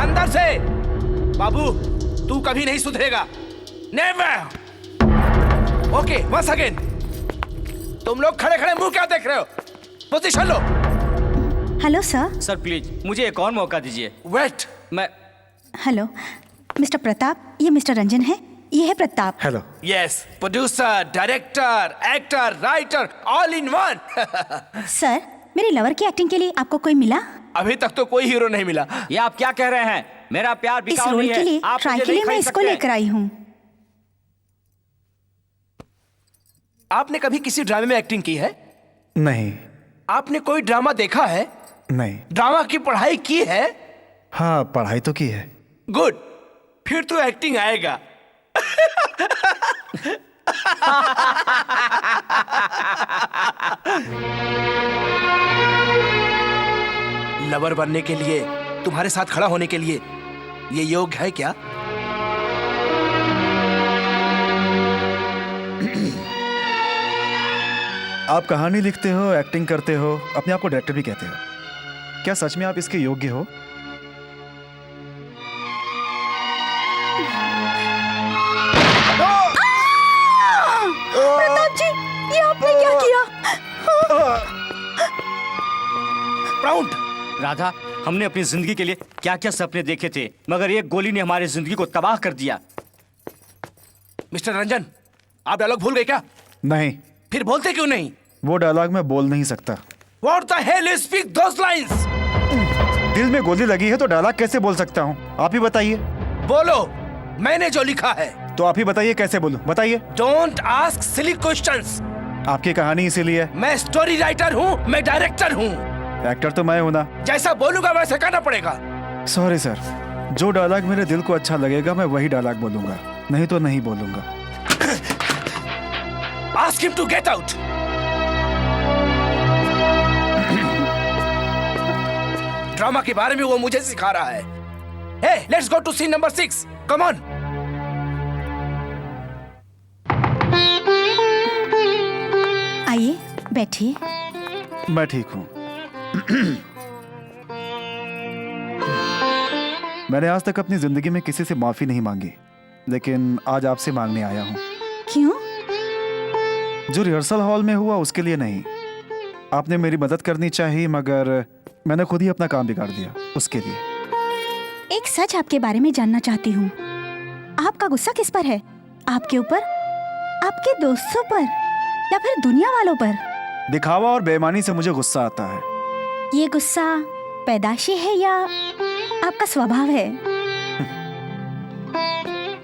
अंदर से। बाबू, तू कभी नहीं सुधरेगा। नेवर। Okay, once again. तुम लोग खड़े खड़े मुंह क्या देख रहे हो? पोजीशन लो। Hello sir. सर प्लीज मुझे एक और मौका दीजिए। वेट। मैं हेलो मिस्टर प्रताप, ये मिस्टर रंजन है, ये है Pratap. Hello. Yes, producer, director, actor, writer, all in one. Sir, मेरे लवर की एक्टिंग के लिए आपको कोई मिला? अभी तक तो कोई हीरो नहीं मिला। ये आप क्या कह रहे हैं? मेरा प्यार इस बिकाऊ रोल नहीं के लिए है। आप ट्राई मुझे के लिए नहीं मैं खरीद इसको सकते। लेकर आई हूँ। आपने कभी किसी ड्रामे में एक्टिंग की है? नहीं। आपने कोई ड्रामा देखा है? नहीं। ड्रामा की पढ़ाई की है? हाँ, पढ़ाई तो की है। गुड, फिर तो एक्टिंग आएगा। लवर बनने के लिए, तुम्हारे साथ खड़ा होने के लिए ये योग्य है क्या? आप कहानी लिखते हो, एक्टिंग करते हो, अपने आप को डायरेक्टर भी कहते हो। क्या सच में आप इसके योग्य हो? प्रताप जी, ये आपने क्या किया? प्राउड। राधा, हमने अपनी जिंदगी के लिए क्या क्या सपने देखे थे, मगर एक गोली ने हमारी जिंदगी को तबाह कर दिया। मिस्टर रंजन, आप डायलॉग भूल गए क्या? नहीं, फिर बोलते क्यों नहीं? वो डायलॉग मैं बोल नहीं सकता। What the hell is speak those lines? दिल में गोली लगी है तो डायलॉग कैसे बोल सकता हूँ? आप ही बताइए। बोलो, मैंने जो लिखा है। तो आप ही बताइए कैसे बोलूं, बताइए। Don't ask silly questions. आपकी कहानी इसीलिए। मैं स्टोरी राइटर हूँ, मैं डायरेक्टर हूँ। एक्टर तो मैं हूं ना। जैसा बोलूंगा वैसे करना पड़ेगा। सॉरी सर, जो डायलॉग मेरे दिल को अच्छा लगेगा मैं वही डायलॉग बोलूंगा, नहीं तो नहीं बोलूंगा। Ask him to get out. Drama के बारे में वो मुझे सिखा रहा है। Hey, let's go to scene number 6. Come on. आइए, बैठिए। मैं ठीक हूं। मैंने आज तक अपनी जिंदगी में किसी से माफी नहीं मांगी, लेकिन आज आपसे मांगने आया हूं। क्यों? जो रिहर्सल हॉल में हुआ उसके लिए नहीं। आपने मेरी मदद करनी चाहिए, मगर मैंने खुद ही अपना काम बिगाड़ दिया, उसके लिए। एक सच आपके बारे में जानना चाहती हूँ। आपका गुस्सा किस पर है? आपके ऊपर, आपके दोस्तों पर, या फिर दुनिया वालों पर? दिखावा और बेईमानी से मुझे गुस्सा आता है। ये गुस्सा पैदाशी है या आपका स्वभाव है?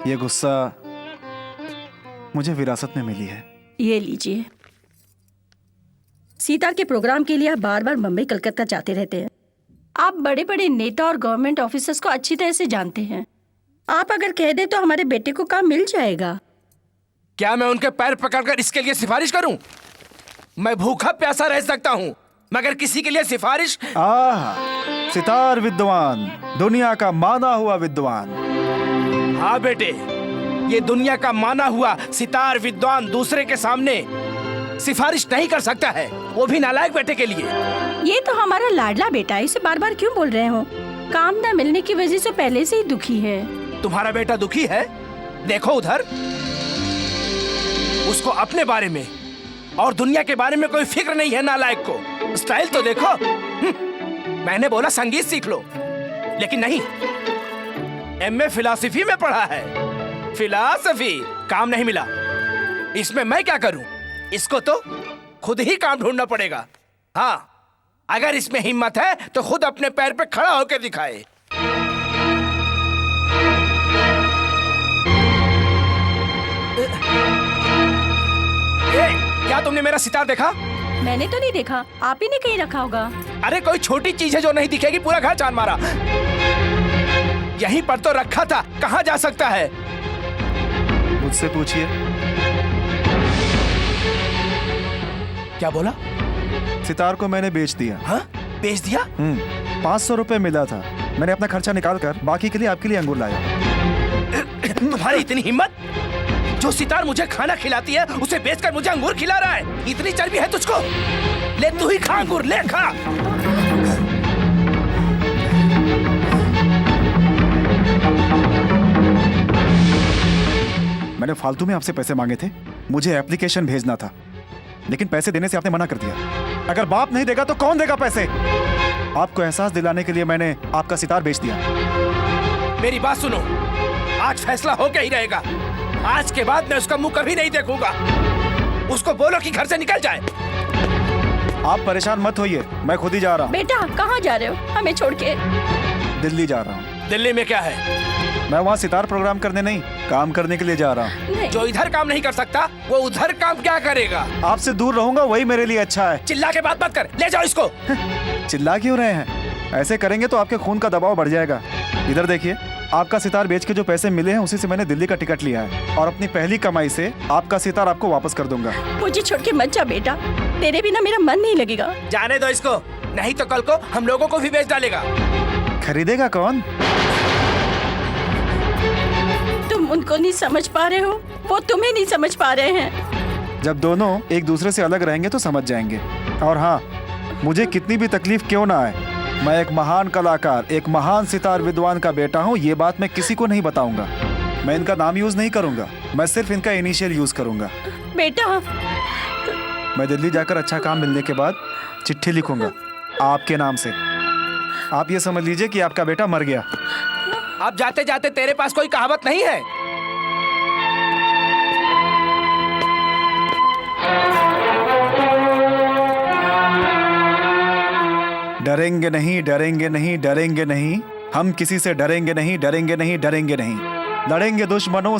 ये गुस्सा मुझे विरासत में मिली है। ये लीजिए। सीता के प्रोग्राम के लिए आप बार बार मुंबई कलकत्ता जाते रहते हैं। आप बड़े बड़े नेता और गवर्नमेंट ऑफिसर्स को अच्छी तरह से जानते हैं। आप अगर कह दे तो हमारे बेटे को काम मिल जाएगा। क्या मैं उनके पैर पकड़कर इसके लिए सिफारिश करूं? मैं भूखा प्यासा रह सकता हूं, मगर किसी के लिए सिफारिश। सितार विद्वान, दुनिया का माना हुआ विद्वान। हाँ बेटे, ये दुनिया का माना हुआ सितार विद्वान दूसरे के सामने सिफारिश नहीं कर सकता है, वो भी नालायक बेटे के लिए। ये तो हमारा लाडला बेटा है, इसे बार बार क्यों बोल रहे हो? काम न मिलने की वजह से पहले से ही दुखी है। तुम्हारा बेटा दुखी है? देखो उधर, उसको अपने बारे में और दुनिया के बारे में कोई फिक्र नहीं है नालायक को। स्टाइल तो देखो। मैंने बोला संगीत सीख लो, लेकिन नहीं, एमए फिलॉसफी में पढ़ा है। फिलॉसफी काम नहीं मिला। इसमें मैं क्या करूं? इसको तो खुद ही काम ढूंढना पड़ेगा। हाँ, अगर इसमें हिम्मत है तो खुद अपने पैर पे खड़ा होकर दिखाए। क्या तुमने मेरा सितार देखा? मैंने तो नहीं देखा, आप ही ने कहीं रखा होगा। अरे कोई छोटी चीज है जो नहीं दिखेगी, पूरा घर छान मारा। यहीं पर तो रखा था, कहाँ जा सकता है? मुझसे पूछिए। क्या बोला? सितार को मैंने बेच दिया। हाँ? बेच दिया? 500 रुपए मिला था, मैंने अपना खर्चा निकाल कर बाकी के लिए आपके लिए अंगूर लाया। तुम्हारी इतनी हिम्मत? जो सितार मुझे खाना खिलाती है उसे बेचकर मुझे अंगूर खिला रहा है। इतनी चर्बी है तुझको? ले तू ही खा अंगूर, ले खा। मैंने फालतू में आपसे पैसे मांगे थे, मुझे एप्लीकेशन भेजना था, लेकिन पैसे देने से आपने मना कर दिया। अगर बाप नहीं देगा तो कौन देगा पैसे? आपको एहसास दिलाने के लिए मैंने आपका सितार बेच दिया। मेरी बात सुनो, आज फैसला होके ही रहेगा। आज के बाद मैं उसका मुंह कभी नहीं देखूंगा। उसको बोलो कि घर से निकल जाए। आप परेशान मत होइए, मैं खुद ही जा रहा हूँ। बेटा कहाँ जा रहे हो हमें छोड़ के? दिल्ली जा रहा हूँ। दिल्ली में क्या है? मैं वहाँ सितार प्रोग्राम करने नहीं, काम करने के लिए जा रहा हूँ। नहीं। जो इधर काम नहीं कर सकता वो उधर काम क्या करेगा? आपसे दूर रहूंगा, वही मेरे लिए अच्छा है। चिल्ला के बात मत कर, ले जाओ इसको। चिल्ला क्यों रहे हैं? ऐसे करेंगे तो आपके खून का दबाव बढ़ जाएगा। इधर देखिए, आपका सितार बेच के जो पैसे मिले हैं उसी से मैंने दिल्ली का टिकट लिया है और अपनी पहली कमाई से आपका सितार आपको वापस कर दूंगा। मुझे छोड़ के मत जा बेटा, तेरे बिना मेरा मन नहीं लगेगा। जाने दो इसको, नहीं तो कल को हम लोगों को भी बेच डालेगा। खरीदेगा कौन? तुम उनको नहीं समझ पा रहे हो, वो तुम्हें नहीं समझ पा रहे हैं। जब दोनों एक दूसरे से अलग रहेंगे तो समझ जाएंगे। और हाँ, मुझे कितनी भी तकलीफ क्यों ना आए, मैं एक महान कलाकार, एक महान सितार विद्वान का बेटा हूँ, ये बात मैं किसी को नहीं बताऊंगा। मैं इनका नाम यूज नहीं करूंगा, मैं सिर्फ इनका इनिशियल यूज करूंगा। बेटा, मैं दिल्ली जाकर अच्छा काम मिलने के बाद चिट्ठी लिखूंगा आपके नाम से। आप ये समझ लीजिए कि आपका बेटा मर गया। अब जाते जाते तेरे पास कोई कहावत नहीं है? डरेंगे नहीं, डरेंगे नहीं, डरेंगे नहीं, हम किसी से डरेंगे नहीं, डरेंगे नहीं, डरेंगे नहीं। लड़ेंगे दुश्मनों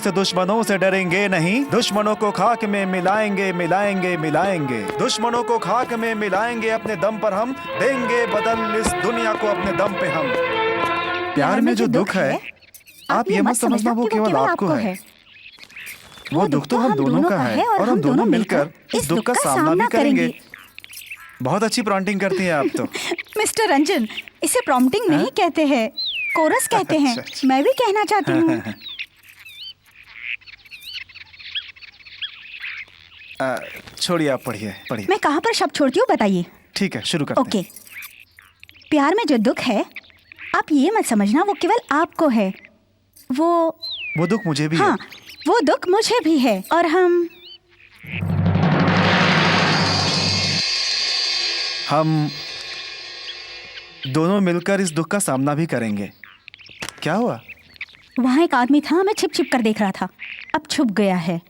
से डरेंगे नहीं। दुश्मनों को खाक में मिलाएंगे, मिलाएंगे, मिलाएंगे। दुश्मनों को खाक में मिलाएंगे, अपने दम पर हम देंगे बदल इस दुनिया को, अपने दम पे हम। प्यार में जो दुख है, आप ये मत समझना वो केवल आपको है। वो दुख तो हम दोनों का है और हम दोनों मिलकर इस दुख का सामना भी करेंगे। बहुत अच्छी प्रॉम्प्टिंग करती हैं आप तो। मिस्टर रंजन, इसे प्रॉम्प्टिंग नहीं कहते हैं, कोरस कहते हैं। मैं भी कहना चाहती हूँ। छोड़िए, आप पढ़िए, पढ़िए। मैं कहाँ पर शब्द छोड़ती हूँ बताइए। ठीक है, शुरू करते हैं। ओके। प्यार में जो दुख है, आप ये मत समझना वो केवल आपको है। वो दुख मुझे भी हाँ, है। वो दुख मुझे भी है और हम दोनों मिलकर इस दुख का सामना भी करेंगे। क्या हुआ? वहाँ एक आदमी था, मैं छिप छिप कर देख रहा था, अब छुप गया है।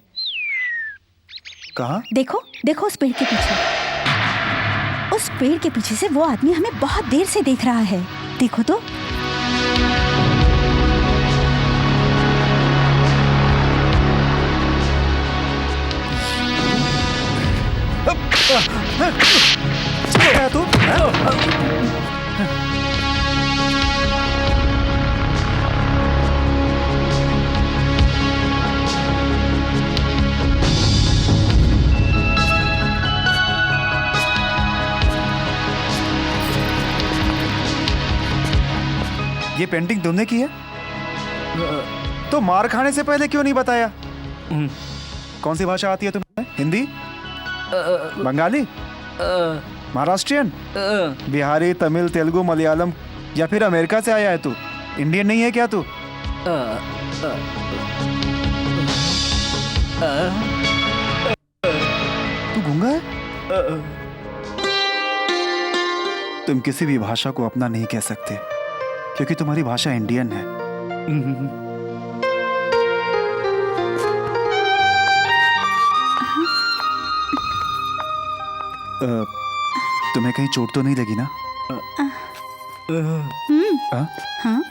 कहाँ? देखो, देखो उस पेड़ के पीछे। उस पेड़ के पीछे से वो आदमी हमें बहुत देर से देख रहा है। देखो तो। क्या तू? ये पेंटिंग तुमने की है? तो मार खाने से पहले क्यों नहीं बताया? कौन सी भाषा आती है तुम्हें? हिंदी, बंगाली, महाराष्ट्रियन, बिहारी, तमिल, तेलुगु, मलयालम, या फिर अमेरिका से आया है तू? इंडियन नहीं है क्या तू? तू गूंगा है? तुम किसी भी भाषा को अपना नहीं कह सकते क्योंकि तुम्हारी भाषा इंडियन है। तुम्हें कहीं चोट तो नहीं लगी ना? हाँ।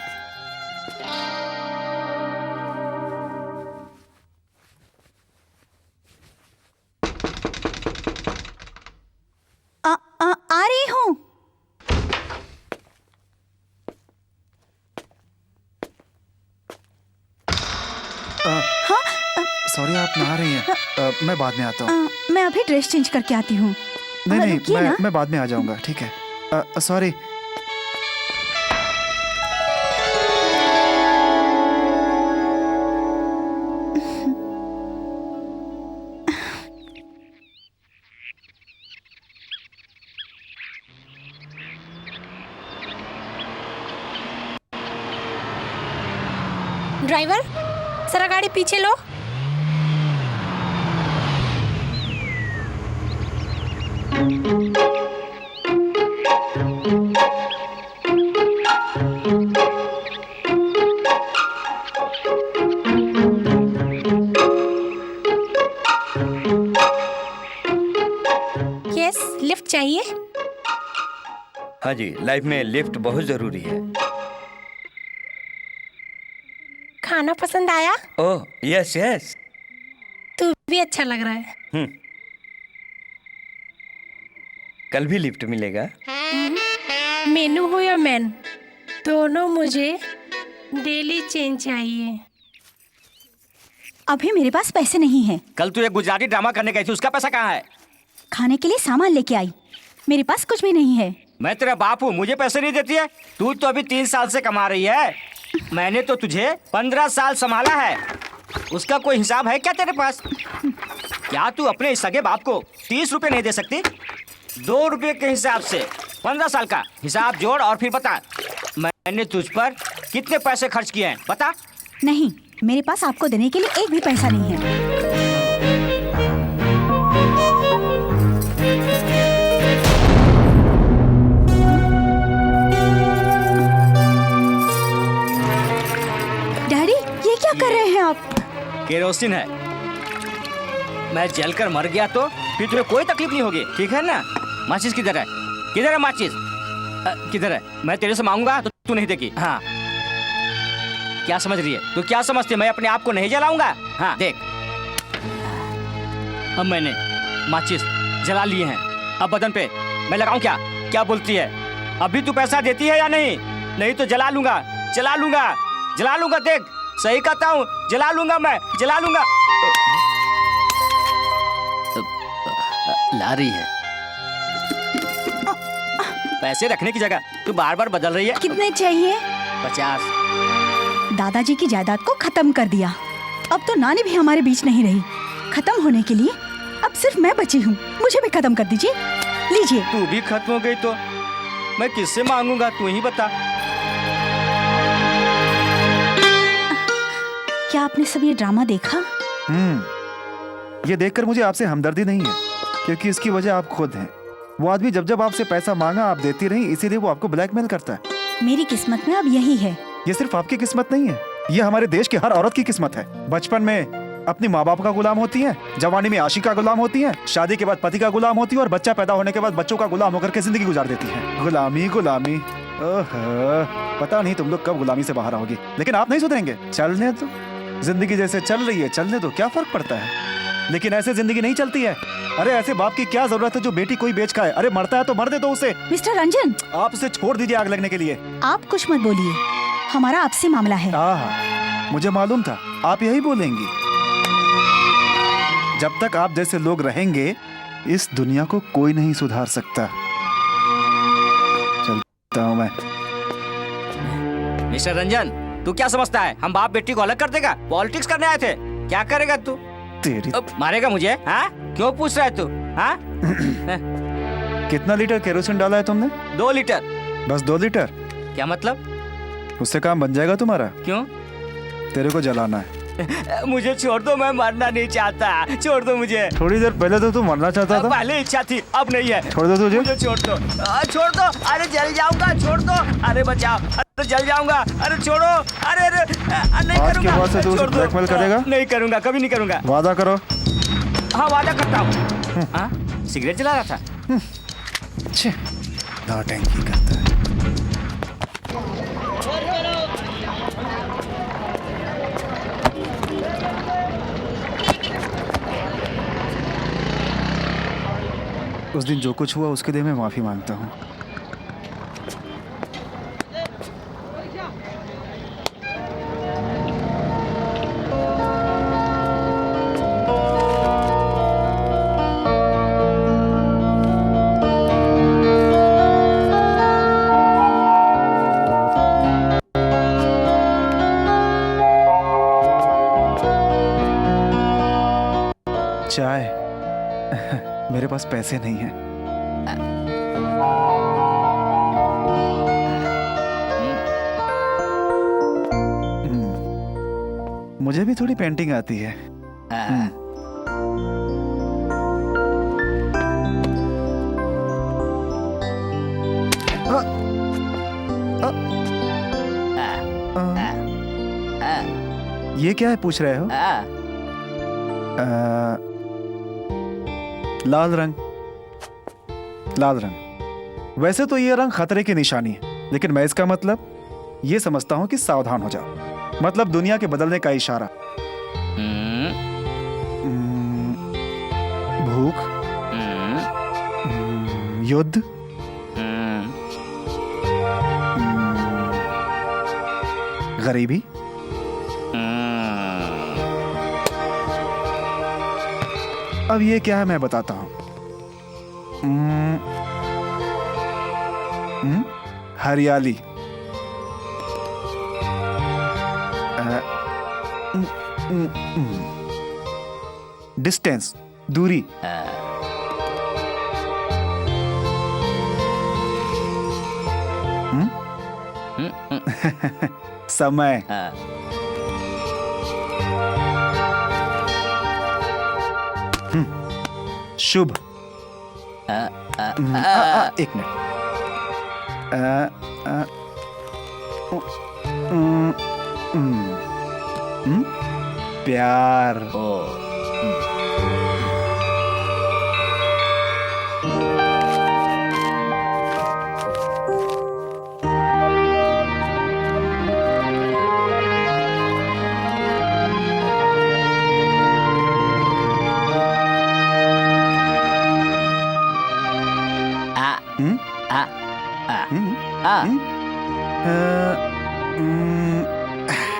आ रही हूँ। सॉरी, आप नहा रही हैं। मैं बाद में आता हूँ। मैं अभी ड्रेस चेंज करके आती हूँ। नहीं, रुकिए ना। मैं बाद में आ जाऊंगा, ठीक है? सॉरी। ड्राइवर, जरा गाड़ी पीछे लो। यस, लिफ्ट चाहिए? हाँ जी, लाइफ में लिफ्ट बहुत जरूरी है। खाना पसंद आया? Oh yes yes. तू भी अच्छा लग रहा है। कल भी लिफ्ट मिलेगा? मेनू हो या मैन, दोनों मुझे डेली चेन चाहिए। अभी मेरे पास पैसे नहीं हैं। कल तू एक गुजराती ड्रामा करने गई थी, उसका पैसा कहाँ है? खाने के लिए सामान लेके आई, मेरे पास कुछ भी नहीं है। मैं तेरा बाप हूँ, मुझे पैसे नहीं देती है? तू तो अभी 3 साल से कमा रही है, मैंने तो तुझे 15 साल संभाला है, उसका कोई हिसाब है क्या तेरे पास? क्या तू अपने सगे बाप को 30 रुपए नहीं दे सकती? 2 रुपए के हिसाब से 15 साल का हिसाब जोड़ और फिर बता, मैंने तुझ पर कितने पैसे खर्च किए हैं बता। नहीं, मेरे पास आपको देने के लिए एक भी पैसा नहीं है। डैडी, ये क्या कर रहे हैं आप? केरोसिन है, मैं जलकर मर गया तो फिर तुम्हें कोई तकलीफ नहीं होगी, ठीक है ना? माचिस किधर है? किधर है माचिस? किधर है? मैं तेरे से मांगूंगा तो तू नहीं देगी। हाँ, क्या समझ रही है तू? क्या समझती है मैं अपने आप को नहीं जलाऊंगा? हाँ देख, अब मैंने माचिस जला लिए हैं, अब बदन पे मैं लगाऊं क्या? क्या बोलती है? अभी तू पैसा देती है या नहीं? नहीं तो जला लूंगा, जला लूंगा, जला लूंगा। देख, सही कहता हूँ, जला लूंगा, मैं जला लूंगा। ला रही है पैसे रखने की जगह तू बार बार बदल रही है। कितने चाहिए? 50। दादाजी की जायदाद को खत्म कर दिया, अब तो नानी भी हमारे बीच नहीं रही। खत्म होने के लिए अब सिर्फ मैं बची हूँ, मुझे भी खत्म कर दीजिए। लीजिए। तू भी खत्म हो गई तो मैं किससे मांगूंगा, तू ही बता। क्या आपने सब ये ड्रामा देखा? ये देखकर मुझे आपसे हमदर्दी नहीं है, क्योंकि इसकी वजह आप खुद हैं। वो आदमी जब जब आपसे पैसा मांगा आप देती रही, इसीलिए वो आपको ब्लैकमेल करता है। मेरी किस्मत में अब यही है। ये सिर्फ आपकी किस्मत नहीं है, ये हमारे देश की हर औरत की किस्मत है। बचपन में अपनी माँ बाप का गुलाम होती है, जवानी में आशिक का गुलाम होती है, शादी के बाद पति का गुलाम होती है और बच्चा पैदा होने के बाद बच्चों का गुलाम होकर के जिंदगी गुजार देती है। गुलामी गुलामी, पता नहीं तुम लोग कब गुलामी से बाहर आओगे, लेकिन आप नहीं सुधरेंगे। चलने दो, जिंदगी जैसे चल रही है चलने दो, क्या फर्क पड़ता है। लेकिन ऐसे जिंदगी नहीं चलती है। अरे ऐसे बाप की क्या जरूरत है जो बेटी कोई बेच खाए? अरे मरता है तो मर दे दो उसे। मिस्टर रंजन, आप उसे छोड़ दीजिए आग लगने के लिए। आप कुछ मत बोलिए, हमारा आपसे मामला है। मुझे मालूम था आप यही बोलेंगी। जब तक आप जैसे लोग रहेंगे इस दुनिया को कोई नहीं सुधार सकता। चलता हूं मैं। मिस्टर रंजन, तू क्या समझता है हम बाप बेटी को अलग कर देगा? पॉलिटिक्स करने आए थे, क्या करेगा तू? तेरी मारेगा मुझे? हाँ, क्यों पूछ रहा है तू? हाँ? कितना लीटर केरोसिन डाला है तुमने? 2 लीटर। बस 2 लीटर? क्या मतलब? उससे काम बन जाएगा तुम्हारा? क्यों? तेरे को जलाना है। मुझे छोड़ दो, मैं मरना नहीं चाहता, छोड़ दो मुझे। थोड़ी देर पहले तो तू मरना चाहता था। पहले इच्छा थी, अब नहीं है। छोड़ दो तुझे। मुझे छोड़ दो, छोड़ दो। अरे जल जाऊंगा, छोड़ दो। अरे बचाओ, अरे जल जाऊंगा। अरे छोड़ो, अरे नहीं आज करूंगा। के बाद से तू उसे ब्लैकमेल करेगा? नहीं करूंगा, कभी नहीं करूंगा। वादा करो। हाँ, वादा करता हूँ। सिगरेट जला रहा था। नौटंकी करता है। उस दिन जो कुछ हुआ उसके लिए मैं माफी मांगता हूँ। चाय? मेरे पास पैसे नहीं हैं। मुझे भी थोड़ी पेंटिंग आती है। ये क्या है पूछ रहे हो? लाल रंग। लाल रंग, वैसे तो ये रंग खतरे की निशानी है, लेकिन मैं इसका मतलब ये समझता हूं कि सावधान हो जाओ। मतलब दुनिया के बदलने का इशारा। भूख, युद्ध, गरीबी, अब ये क्या है मैं बताता हूं। हरियाली, डिस्टेंस, दूरी, समय, शुभ, एक मिनट, प्यार,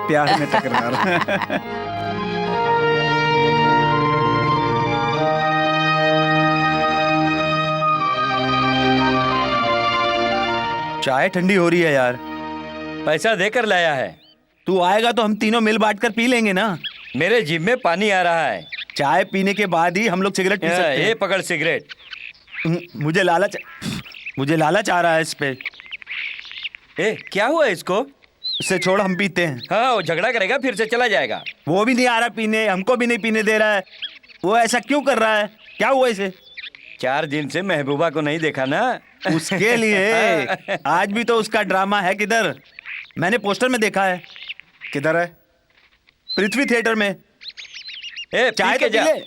प्यार में तकरार। चाय ठंडी हो रही है यार। पैसा देकर लाया है। तू आएगा तो हम तीनों मिल बांट कर पी लेंगे ना। मेरे जीभ में पानी आ रहा है। चाय पीने के बाद ही हम लोग सिगरेट पी सकते ये हैं। पकड़ सिगरेट। मुझे लालच आ रहा है इस पे। क्या हुआ इसको? इसे छोड़, हम पीते हैं। हाँ, वो झगड़ा करेगा फिर से चला जाएगा। वो भी नहीं आ रहा पीने, हमको भी नहीं पीने दे रहा है। वो ऐसा क्यों कर रहा है? क्या हुआ इसे? 4 दिन से महबूबा को नहीं देखा ना। उसके लिए आज भी तो उसका ड्रामा है। किधर? मैंने पोस्टर में देखा है। किधर है? पृथ्वी थिएटर में। चाय तो के जा। पी ले।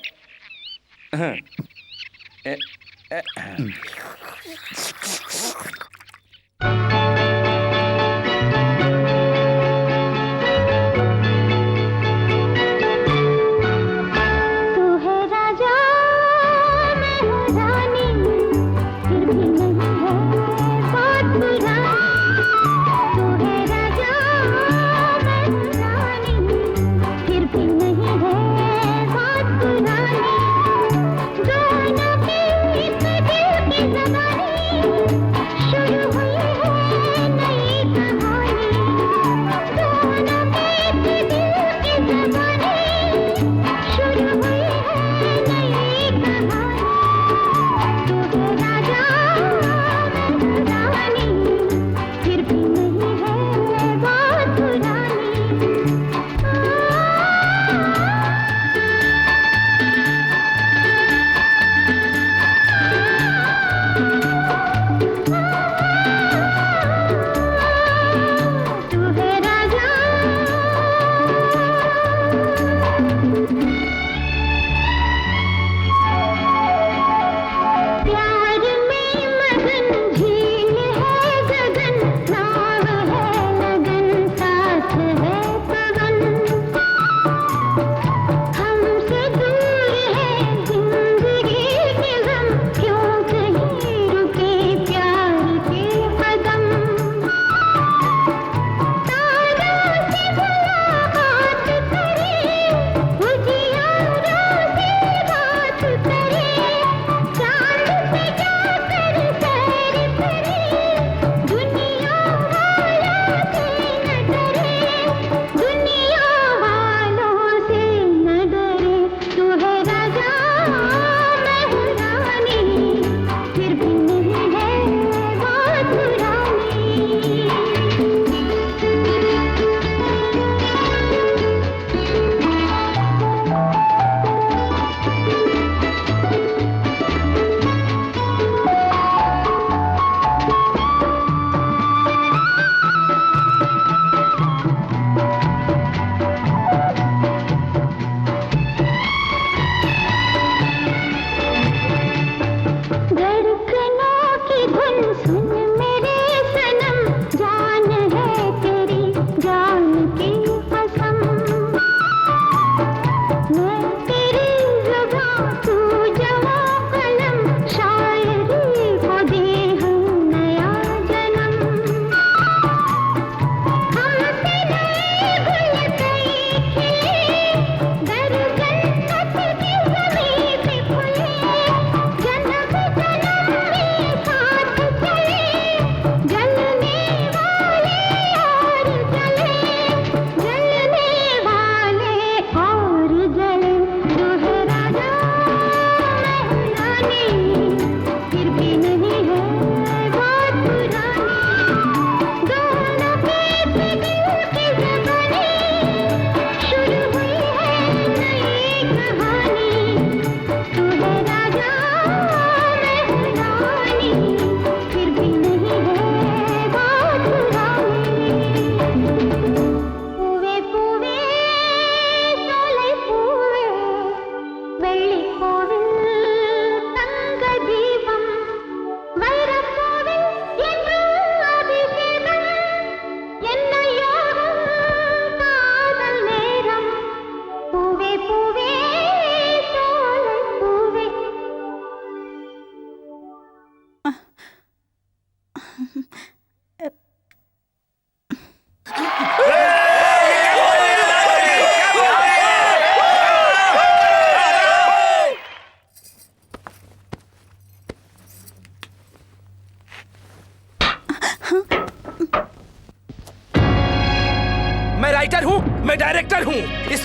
शुरू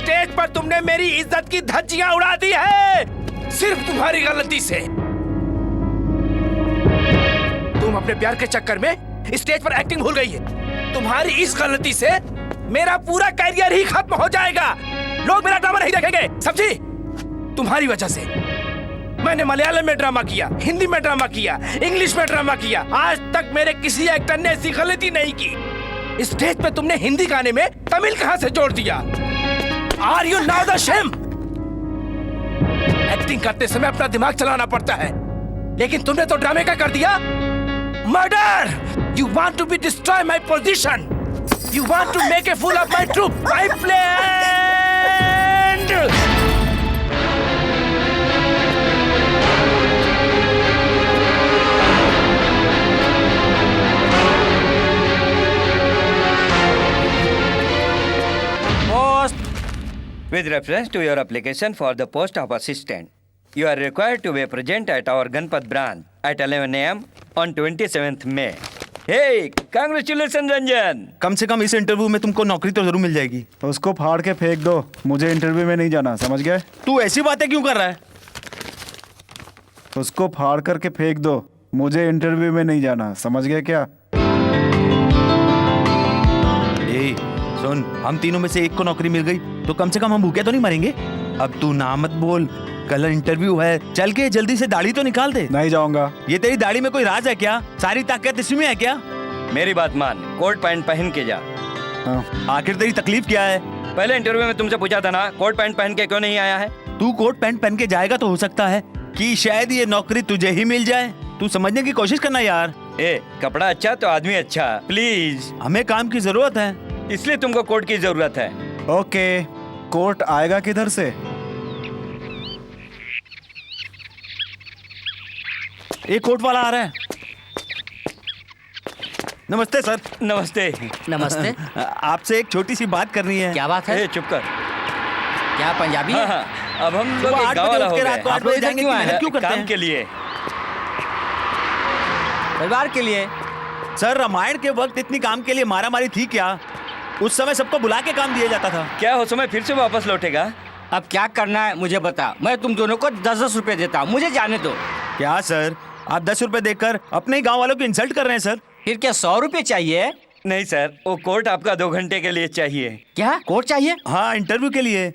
स्टेज पर तुमने मेरी इज्जत की धज्जियां उड़ा दी है, सिर्फ तुम्हारी गलती से। तुम अपने प्यार के चक्कर में स्टेज पर एक्टिंग भूल गई है। तुम्हारी इस गलती से मेरा पूरा करियर ही खत्म हो जाएगा। लोग मेरा ड्रामा नहीं देखेंगे, समझी? तुम्हारी वजह से मैंने मलयालम में ड्रामा किया, हिंदी में ड्रामा किया, इंग्लिश में ड्रामा किया। आज तक मेरे किसी एक्टर ने ऐसी गलती नहीं की। स्टेज पे तुमने हिंदी गाने में तमिल कहां से जोड़ दिया? Are you now the shame? Acting करते समय अपना दिमाग चलाना पड़ता है, लेकिन तुमने तो ड्रामे का कर दिया murder. You want to be destroy my position, you want to make a fool of my troop. I planned. With reference to your application for the post of assistant, you are required to be present at our Ganpat branch at 11 a.m. on 27th May. Hey, congratulations Ranjan! कम से कम इस interview में तुमको नौकरी तो जरूर मिल जाएगी। उसको फाड़ के फेंक दो, मुझे इंटरव्यू में नहीं जाना, समझ गए? तू ऐसी बातें क्यों कर रहा है? उसको फाड़ करके फेंक दो, मुझे इंटरव्यू में नहीं जाना, समझ गए क्या? ए, सुन, हम तीनों में से एक को नौकरी मिल गई तो कम से कम हम भूखे तो नहीं मरेंगे। अब तू ना मत बोल, कल इंटरव्यू है, चल के जल्दी से दाढ़ी तो निकाल दे। नहीं जाऊंगा। ये तेरी दाढ़ी में कोई राज है क्या? सारी ताकत इसमें है क्या? मेरी बात मान, कोट पैंट पहन के जा। हाँ। आखिर तेरी तकलीफ क्या है? पहले इंटरव्यू में तुमसे पूछा था ना, कोट पैंट पहन के क्यों नहीं आया है? तू कोट पैंट पहन के जाएगा तो हो सकता है कि शायद ये नौकरी तुझे ही मिल जाए। तू समझने की कोशिश करना यार। ए, कपड़ा अच्छा तो आदमी अच्छा, प्लीज। हमें काम की जरूरत है, इसलिए तुमको कोट की जरूरत है। ओके, कोट आएगा किधर से? एक कोट वाला आ रहा है। नमस्ते सर। नमस्ते। नमस्ते। आपसे एक छोटी सी बात करनी है। क्या बात है? ए, चुप कर। क्या पंजाबी हाँ, है? हाँ, अब हम लोग सुबह एक 8 गाँव बजे वाला उठ हो के गए। रात को 8 आप लोग बजे इधर जाएंगे क्यों तो आए मेहनत क्यों करते काम हैं? के लिए। परिवार के लिए। सर, रामायण के वक्त इतनी काम के लिए मारामारी थी क्या? उस समय सबको बुला के काम दिया जाता था। क्या हो समय फिर से वापस लौटेगा? अब क्या करना है मुझे बता, मैं तुम दोनों को 10-10 रुपए देता हूँ, मुझे जाने दो। क्या सर, आप 10 रुपए देकर अपने ही गांव वालों को इंसल्ट कर रहे हैं सर। फिर क्या 100 रुपए चाहिए? नहीं सर, वो कोट आपका 2 घंटे के लिए चाहिए। क्या कोट चाहिए? हाँ, इंटरव्यू के लिए।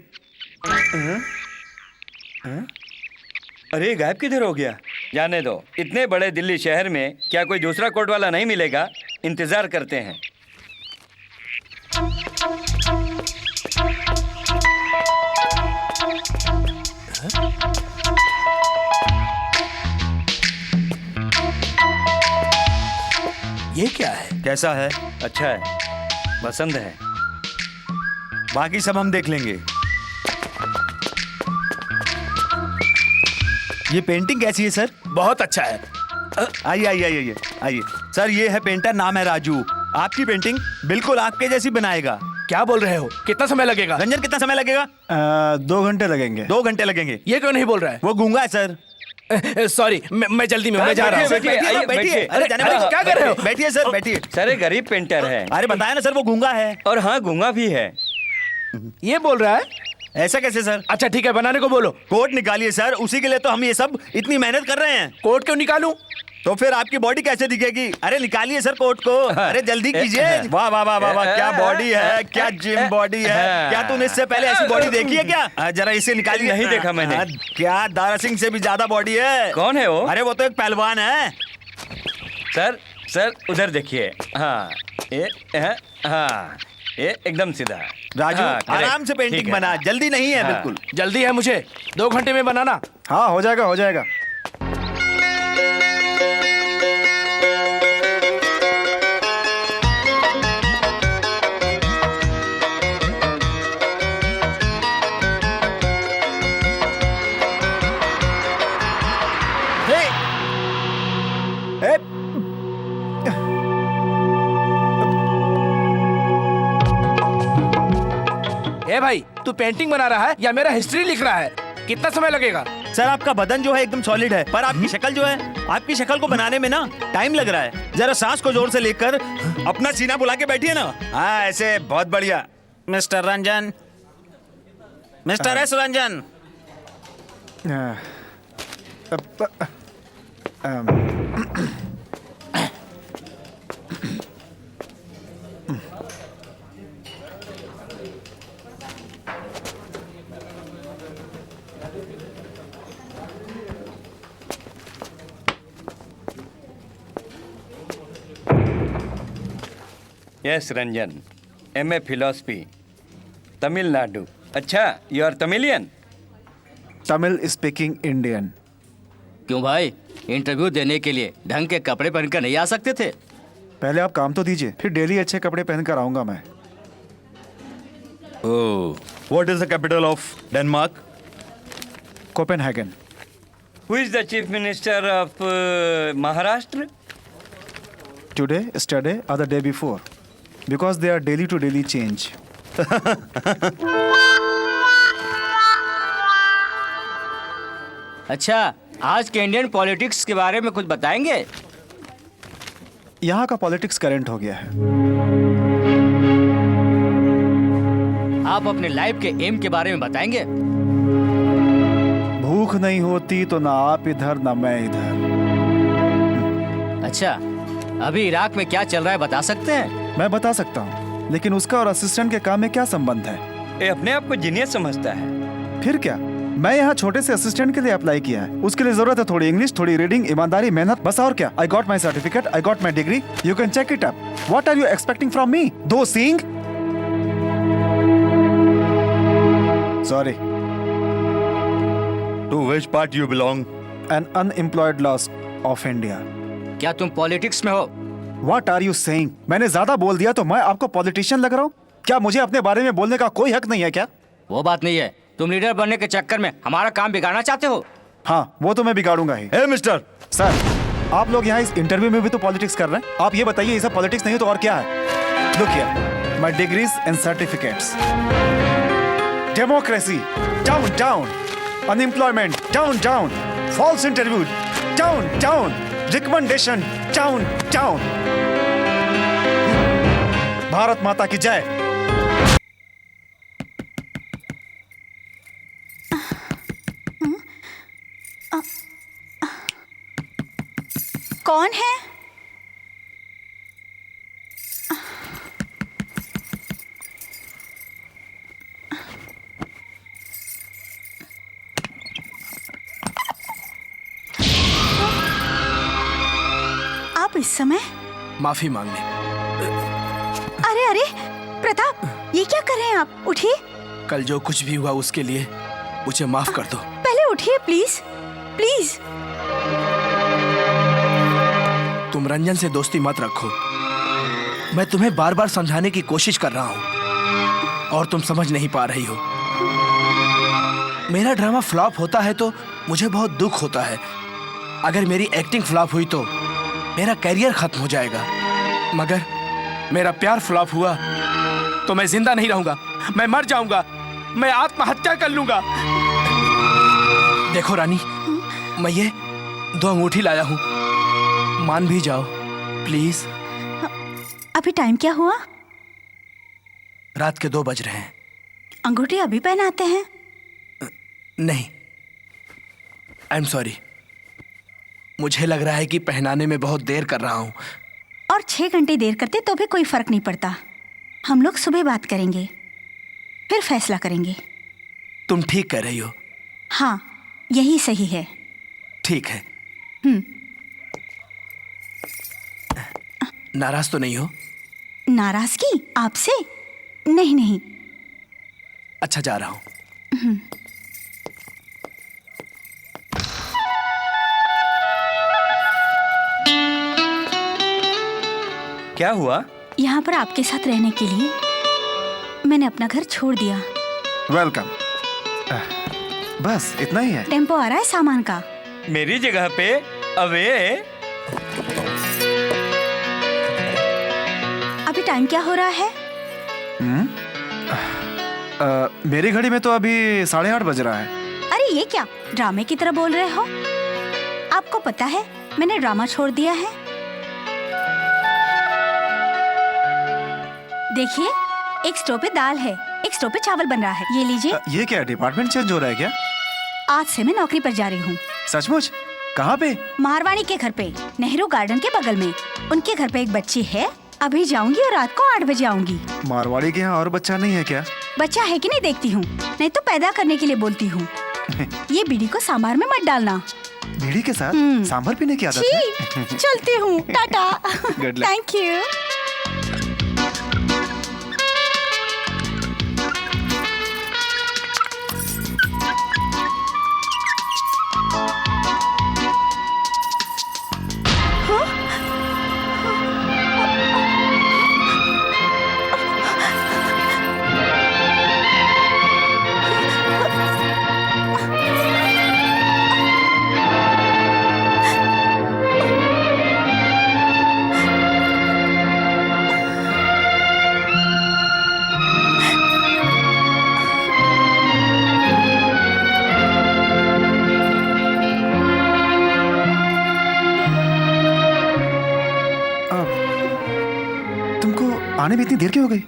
अरे गायब किधर हो गया? जाने दो, इतने बड़े दिल्ली शहर में क्या कोई दूसरा कोट वाला नहीं मिलेगा? इंतजार करते हैं। ये क्या है? कैसा है? अच्छा है, पसंद है। बाकी सब हम देख लेंगे। ये पेंटिंग कैसी है सर? बहुत अच्छा है। आइए आइए आइए आइए आइए। सर, ये है पेंटर, नाम है राजू। आपकी पेंटिंग बिल्कुल आपके जैसी बनाएगा। क्या बोल रहे हो? कितना समय लगेगा? रंजन, कितना समय लगेगा? 2 घंटे लगेंगे। 2 घंटे लगेंगे। ये क्यों नहीं बोल रहा है? वो गूंगा है सर। सॉरी, मैं जल्दी में, मैं जा रहा हूँ। बैठिए, आइए, बैठिए। बैठिए। अरे जाने अरे, दो। क्या कर रहे हो? बैठिए सर, बैठिए। सर ये गरीब पेंटर है। अरे बताया ना सर, वो गूंगा है। और हाँ, गूंगा भी है। ये बोल रहा है? ऐसा कैसे सर? अच्छा ठीक है, बनाने को बोलो। कोट निकालिए सर, उसी के लिए तो हम ये सब इतनी मेहनत कर रहे हैं। कोट क्यों निकालूं? तो फिर आपकी बॉडी कैसे दिखेगी? अरे निकालिए सर कोट को। अरे जल्दी कीजिए। वाह वाह वाह वाह वाह, क्या बॉडी है, क्या जिम बॉडी है। क्या तूने इससे पहले ऐसी बॉडी देखी है क्या? जरा इसे निकालिए। नहीं देखा मैंने। क्या दारा सिंह से भी ज्यादा बॉडी है। कौन है वो? अरे वो तो एक पहलवान है। सर उधर देखिए। हाँ, हाँ, ये एकदम सीधा। राजू, हाँ, correct। आराम से पेंटिंग ठीक है। बना, जल्दी नहीं है। हाँ। बिल्कुल जल्दी है मुझे, 2 घंटे में बनाना। हाँ, हो जाएगा, हो जाएगा। ए भाई, तू पेंटिंग बना रहा है या मेरा हिस्ट्री लिख रहा है? कितना समय लगेगा? सर, आपका बदन जो है एकदम सॉलिड है, पर आपकी शक्ल जो है, आपकी शक्ल को बनाने में ना टाइम लग रहा है। जरा सांस को जोर से लेकर अपना सीना बुला के बैठिए ना। हाँ, ऐसे बहुत बढ़िया। Mister Ranjan, mister S Ranjan, yes Ranjan, MA philosophy, Tamil Nadu. अच्छा, you are Tamilian? Tamil speaking Indian. क्यों भाई, इंटरव्यू देने के लिए ढंग के कपड़े पहनकर नहीं आ सकते थे? पहले आप काम तो दीजिए, फिर डेली अच्छे कपड़े पहनकर आऊंगा मैं। Oh, what is the capital of Denmark? Copenhagen. Who is the chief minister of Maharashtra? Today, yesterday, or the day before, because they are daily to daily change. अच्छा, आज के इंडियन पॉलिटिक्स के बारे में कुछ बताएंगे? यहाँ का पॉलिटिक्स करंट हो गया है। आप अपने लाइफ के एम के बारे में बताएंगे? भूख नहीं होती तो ना आप इधर ना मैं इधर। अच्छा, अभी इराक में क्या चल रहा है बता सकते हैं? मैं बता सकता हूँ, लेकिन उसका और असिस्टेंट के काम में क्या संबंध है? ये अपने आप को जीनियस समझता है। फिर क्या, मैं यहाँ छोटे से असिस्टेंट के लिए अप्लाई किया है। उसके लिए जरूरत है थोड़ी इंग्लिश, थोड़ी रीडिंग, ईमानदारी, मेहनत, बस और क्या। I got my certificate, I got my degree, you can check it up. What are you expecting from me? Though seeing? Sorry. To which part you belong? An unemployed loss of India. क्या तुम politics में हो? What are you saying? मैंने ज्यादा बोल दिया तो मैं आपको पॉलिटिशियन लग रहा हूँ? क्या मुझे अपने बारे में बोलने का कोई हक नहीं है क्या? वो बात नहीं है, तुम लीडर बनने के चक्कर में हमारा काम बिगाड़ना चाहते हो? हाँ, वो तो मैं बिगाड़ूंगा ही। Hey, mister! सर, आप लोग यहाँ इस इंटरव्यू में भी तो पॉलिटिक्स कर रहे हैं। आप ये बताइए, ये सब पॉलिटिक्स नहीं तो और क्या है? Look here, my degrees and certificates. Democracy, down, down. Unemployment, down, down. False interview, down, down. Recommendation, down, down. Bharat माता की जय। कौन है? आप इस समय? माफी मांगने। अरे अरे प्रताप, ये क्या कर रहे हैं आप? उठिए। कल जो कुछ भी हुआ उसके लिए मुझे माफ कर दो। पहले उठिए प्लीज, प्लीज। तुम रंजन से दोस्ती मत रखो। मैं तुम्हें बार बार समझाने की कोशिश कर रहा हूँ और तुम समझ नहीं पा रही हो। मेरा ड्रामा फ्लॉप होता है तो मुझे बहुत दुख होता है। अगर मेरी एक्टिंग फ्लॉप हुई तो मेरा करियर खत्म हो जाएगा। मगर मेरा प्यार फ्लॉप हुआ तो मैं जिंदा नहीं रहूंगा, मैं मर जाऊंगा, मैं आत्महत्या कर लूंगा। देखो रानी, मैं ये 2 अंगूठी लाया हूं, मान भी जाओ प्लीज। अभी टाइम क्या हुआ? रात के 2 बज रहे हैं। अंगूठी अभी पहनाते हैं? नहीं, आई एम सॉरी। मुझे लग रहा है कि पहनाने में बहुत देर कर रहा हूं। और 6 घंटे देर करते तो भी कोई फर्क नहीं पड़ता। हम लोग सुबह बात करेंगे, फिर फैसला करेंगे। तुम ठीक कह रही हो। हाँ, यही सही है। ठीक है। नाराज तो नहीं हो? नाराजगी आपसे? नहीं नहीं। अच्छा, जा रहा हूं। क्या हुआ? यहाँ पर आपके साथ रहने के लिए मैंने अपना घर छोड़ दिया। वेलकम। बस इतना ही है। टेम्पो आ रहा है सामान का। मेरी जगह पे अवे। अभी टाइम क्या हो रहा है? मेरी घड़ी में तो अभी 8:30 बज रहा है। अरे ये क्या ड्रामे की तरह बोल रहे हो? आपको पता है मैंने ड्रामा छोड़ दिया है। देखिए, एक स्टोव पे दाल है, एक स्टोव पे चावल बन रहा है, ये लीजिए। ये क्या डिपार्टमेंट चेंज हो रहा है क्या? आज से मैं नौकरी पर जा रही हूँ। सचमुच? कहाँ पे? मारवाड़ी के घर पे, नेहरू गार्डन के बगल में। उनके घर पे एक बच्ची है, अभी जाऊंगी और रात को 8 बजे आऊंगी। मारवाड़ी के यहाँ और बच्चा नहीं है क्या? बच्चा है कि नहीं देखती हूँ, नहीं तो पैदा करने के लिए बोलती हूँ। ये बीड़ी को सांभर में मत डालना। बीड़ी के साथ सांभर पीने की आदत है? छी, चलती हूँ, Tata. Good luck. Thank you. आने में इतनी देर क्यों हो गई?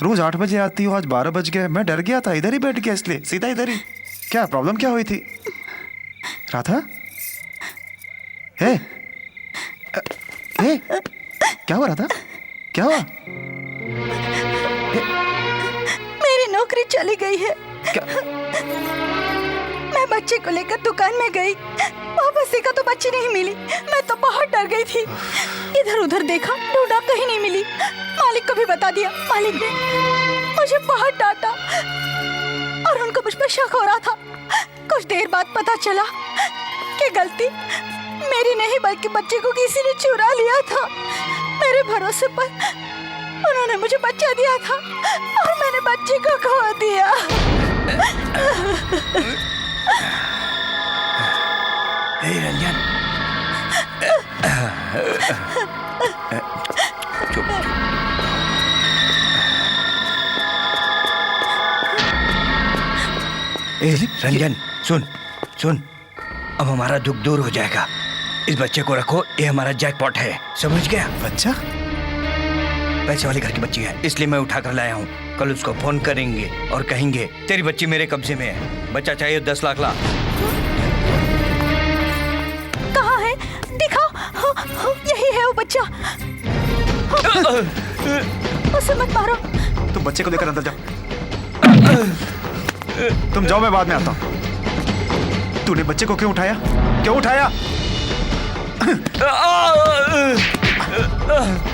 रोज 8 बजे आती हो, आज 12 बज गए। मैं डर गया था, इधर ही बैठ गया, इसलिए सीधा इधर ही। क्या प्रॉब्लम क्या हुई थी? राधा? हे? हे? क्या हुआ राधा? क्या हुआ? मेरी नौकरी चली गई है। क्या? मैं बच्चे को लेकर दुकान में गई, वापस देखा तो बच्ची नहीं मिली। मैं तो बहुत डर गई थी, इधर उधर देखा, ढूंढा, कहीं नहीं मिली। मालिक को भी बता दिया, मालिक ने मुझे बहुत डांटा और उनको मुझ पर शक हो रहा था। कुछ देर बाद पता चला कि गलती मेरी नहीं बल्कि बच्चे को किसी ने चुरा लिया था। मेरे भरोसे पर उन्होंने मुझे बच्चा दिया था और मैंने बच्चे को खो दिया। हे रंजन, चुप। ए रंजन, सुन सुन, अब हमारा दुख दूर हो जाएगा। इस बच्चे को रखो, ये हमारा जैकपॉट है, समझ गया? बच्चा? पैसे वाले घर की बच्ची है, इसलिए मैं उठा कर लाया हूँ। कल उसको फोन करेंगे और कहेंगे तेरी बच्ची मेरे कब्जे में है, बच्चा चाहिए 10 लाख ला। कहाँ है? दिखाओ। यही है वो बच्चा। उसे मत मारो। तुम बच्चे को लेकर अंदर जाओ। तुम जाओ, मैं बाद में आता हूँ। तूने बच्चे को क्यों उठाया? क्यों उठाया?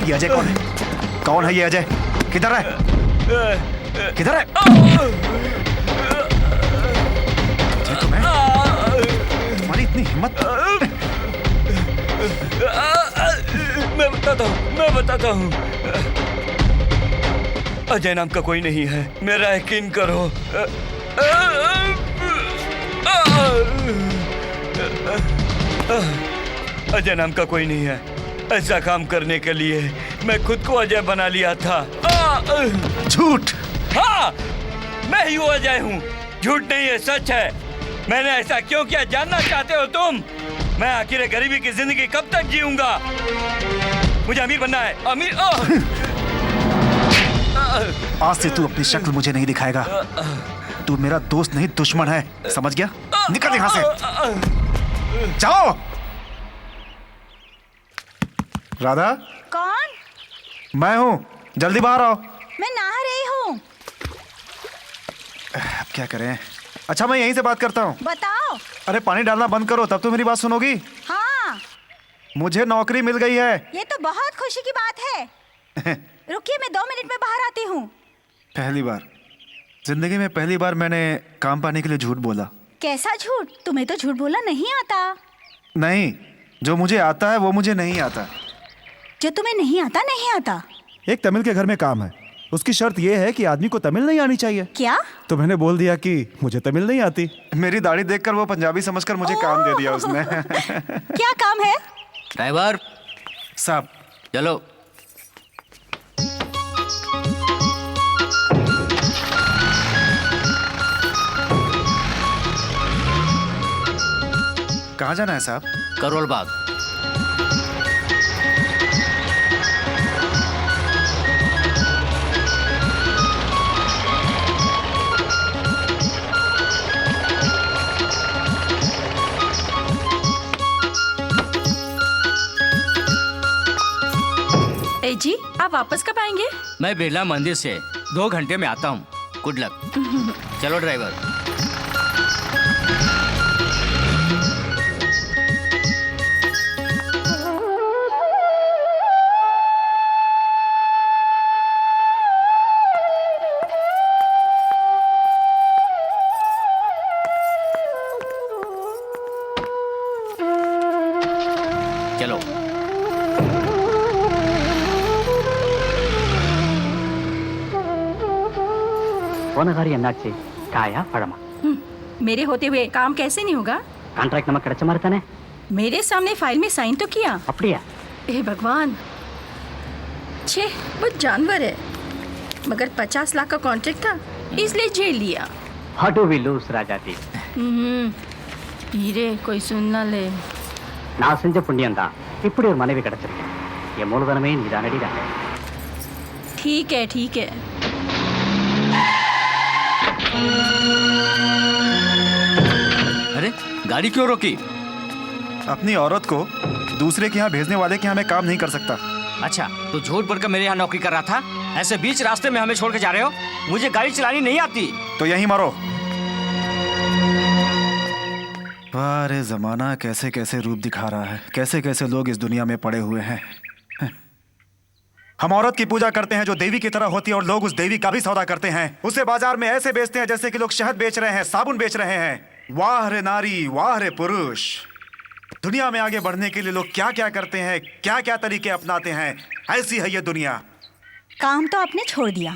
ये अजय कौन है? कौन है ये अजय? किधर है? किधर है? तुम्हारी इतनी हिम्मत? मैं बताता हूँ। अजय नाम का कोई नहीं है, मेरा यकीन करो। अजय नाम का कोई नहीं है। ऐसा काम करने के लिए मैं खुद को अजय बना लिया था। झूठ! हाँ, मैं ही वो अजय हूँ, झूठ नहीं है, सच है। मैंने ऐसा क्यों किया जानना चाहते हो तुम? मैं आखिर गरीबी की जिंदगी कब तक जीऊंगा? मुझे अमीर बनना है, अमीर। आज से तू अपनी शक्ल मुझे नहीं दिखाएगा। तू मेरा दोस्त नहीं, दुश्मन है, समझ गया? निकल यहाँ से, जाओ। राधा? कौन? मैं हूँ, जल्दी बाहर आओ। मैं नहा रही हूँ। अब क्या करें? अच्छा, मैं यहीं से बात करता हूँ। बताओ। अरे पानी डालना बंद करो, तब तो मेरी बात सुनोगी। हाँ, मुझे नौकरी मिल गई है। ये तो बहुत खुशी की बात है। रुकिए, मैं 2 मिनट में बाहर आती हूँ। पहली बार जिंदगी में, पहली बार मैंने काम पाने के लिए झूठ बोला। कैसा झूठ? तुम्हें तो झूठ बोलना नहीं आता। नहीं, जो मुझे आता है वो मुझे नहीं आता। जो तुम्हें नहीं आता, नहीं आता। एक तमिल के घर में काम है, उसकी शर्त ये है कि आदमी को तमिल नहीं आनी चाहिए। क्या? तो मैंने बोल दिया कि मुझे तमिल नहीं आती। मेरी दाढ़ी देखकर वो पंजाबी समझकर मुझे काम दे दिया उसने। क्या काम है? ड्राइवर साहब, चलो। कहाँ जाना है साहब? करोल बाग। सेठ जी, आप वापस कब आएंगे? मैं बिरला मंदिर से 2 घंटे में आता हूँ। Good luck. चलो ड्राइवर। चलो। ஓனகாரி என்னாச்சு? காயா பழமா? मेरे होते हुए काम कैसे नहीं होगा? கான்ட்ராக்ட் நமக்கு கிடைச்ச மாதிரி தானே? मेरे सामने फाइल में साइन तो किया। அப்படியா? हे भगवान, छे वो जानवर है, मगर 50 लाख का कॉन्ट्रैक्ट था इसलिए झेल लिया। How do we lose, Rajaji? हीरे कोई सुन ना ले। நான் செஞ்ச புண்ணியம் தான் இப்படி ஒரு மனைவி கிடைச்சிருக்கு. என் மூலதனமே நீதானடி ராஜா. ठीक है ठीक है। अरे गाड़ी क्यों रोकी? अपनी औरत को दूसरे के यहाँ भेजने वाले के यहाँ मैं काम नहीं कर सकता। अच्छा, तो झूठ बोलकर मेरे यहाँ नौकरी कर रहा था? ऐसे बीच रास्ते में हमें छोड़ के जा रहे हो? मुझे गाड़ी चलानी नहीं आती। तो यहीं मारो। अरे जमाना कैसे कैसे रूप दिखा रहा है, कैसे कैसे लोग इस दुनिया में पड़े हुए हैं। हम औरत की पूजा करते हैं जो देवी की तरह होती है, और लोग उस देवी का भी सौदा करते हैं। उसे बाजार में ऐसे बेचते हैं जैसे कि लोग शहद बेच रहे हैं, साबुन बेच रहे हैं। वाह रे नारी, वाह रे पुरुष। दुनिया में आगे बढ़ने के लिए लोग क्या क्या करते हैं, क्या क्या तरीके अपनाते हैं। ऐसी है ये दुनिया। काम तो आपने छोड़ दिया,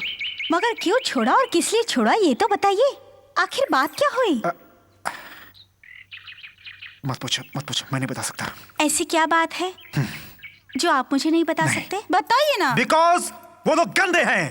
मगर क्यों छोड़ा और किस लिए छोड़ा ये तो बताइए। आखिर बात क्या हुई? मत पूछो, मैं नहीं बता सकता। ऐसी क्या बात है जो आप मुझे नहीं बता सकते? बताइए ना। बिकॉज वो लोग गंदे हैं।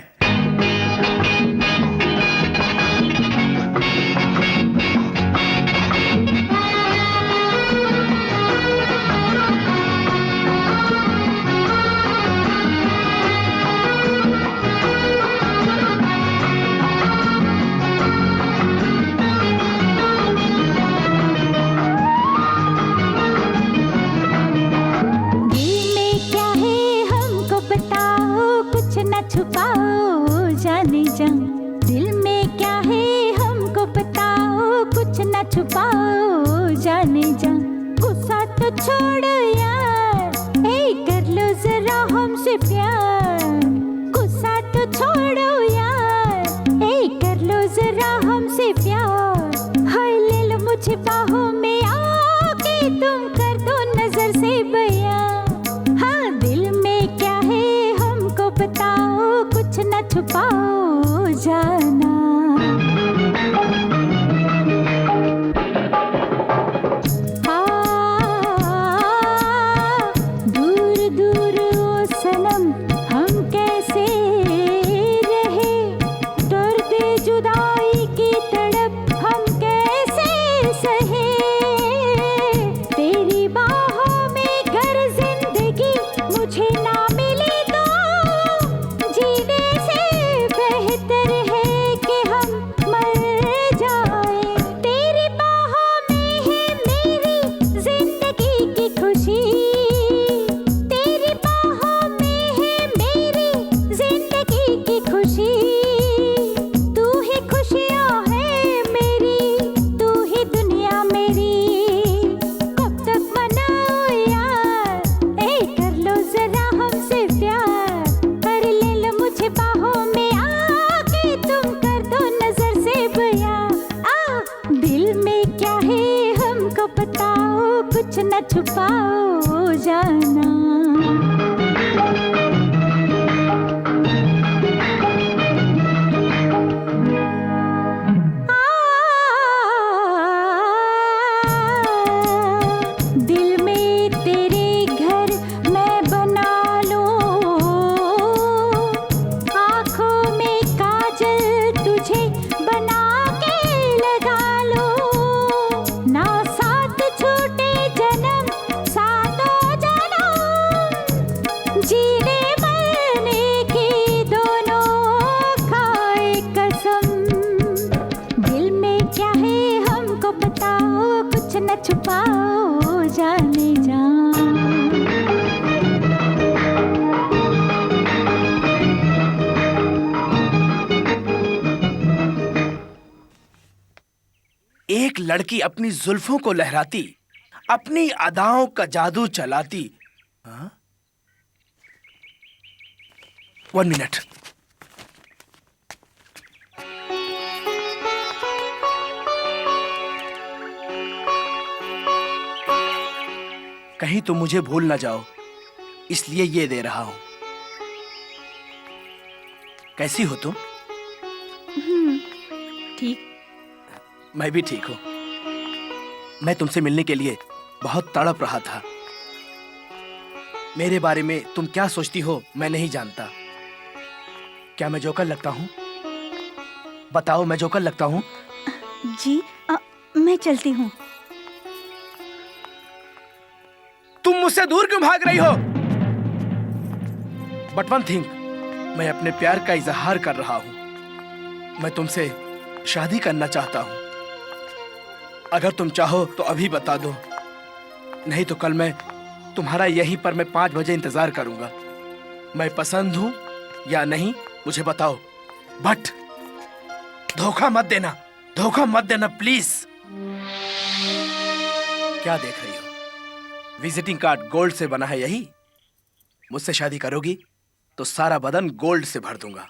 छुपाओ जाने जा, दिल में क्या है हमको बताओ, कुछ ना छुपाओ जाने जा। गुस्सा तो छोड़ो यार, ए कर लो जरा हमसे प्यार। गुस्सा तो छोड़ो यार, ए कर लो जरा हमसे प्यार। हाय ले लो मुझे बाहों में आके, तुम कर दो नजर से बयां। हाँ दिल में क्या है हमको बताओ, कुछ न छुपाओ जाना। दूर दूर ओ सनम हम कैसे रहे, दर्द जुदाई की तड़प हम कैसे सहे। तेरी बाहों में घर जिंदगी मुझे ना मिले तो जीने से बेहतर है कि हम मर जाएं। तेरी बाहों में है मेरी जिंदगी की खुशी, तेरी बाहों में है मेरी जिंदगी की खुशी। तू ही खुशियाँ है मेरी, तू ही दुनिया मेरी। कब तक मनाओ यार, ए कर लो जरा हमसे प्यार। कर ले लो मुझे बाहों में आके, तुम कर दो नजर से बयां। दिल में क्या है हमको बताओ, कुछ न छुपाओ जाना। दिल में तेरे घर मैं बना लूं, आँखों में काजल तुझे बना के लगा लूं। ना साथ छूटे जन्म सातों जन्म, जीने मरने की दोनों खाए कसम। दिल में क्या है हमको बताओ, कुछ न छुपाओ जाने जा। एक लड़की अपनी जुल्फों को लहराती, अपनी अदाओं का जादू चलाती। हाँ? 1 मिनट। कहीं तुम मुझे भूल ना जाओ, इसलिए ये दे रहा हूं। कैसी हो तुम? ठीक। मैं भी ठीक हूं। मैं तुमसे मिलने के लिए बहुत तड़प रहा था। मेरे बारे में तुम क्या सोचती हो मैं नहीं जानता। क्या मैं जोकर लगता हूं? बताओ, मैं जोकर लगता हूं? जी मैं चलती हूँ। तुम मुझसे दूर क्यों भाग रही हो? बट वन थिंग, मैं अपने प्यार का इजहार कर रहा हूं। मैं तुमसे शादी करना चाहता हूं। अगर तुम चाहो तो अभी बता दो, नहीं तो कल मैं तुम्हारा यहीं पर मैं 5 बजे इंतजार करूंगा। मैं पसंद हूं या नहीं मुझे बताओ, बट धोखा मत देना, धोखा मत देना प्लीज। क्या देख रही हो? विजिटिंग कार्ड गोल्ड से बना है यही? मुझसे शादी करोगी तो सारा बदन गोल्ड से भर दूंगा।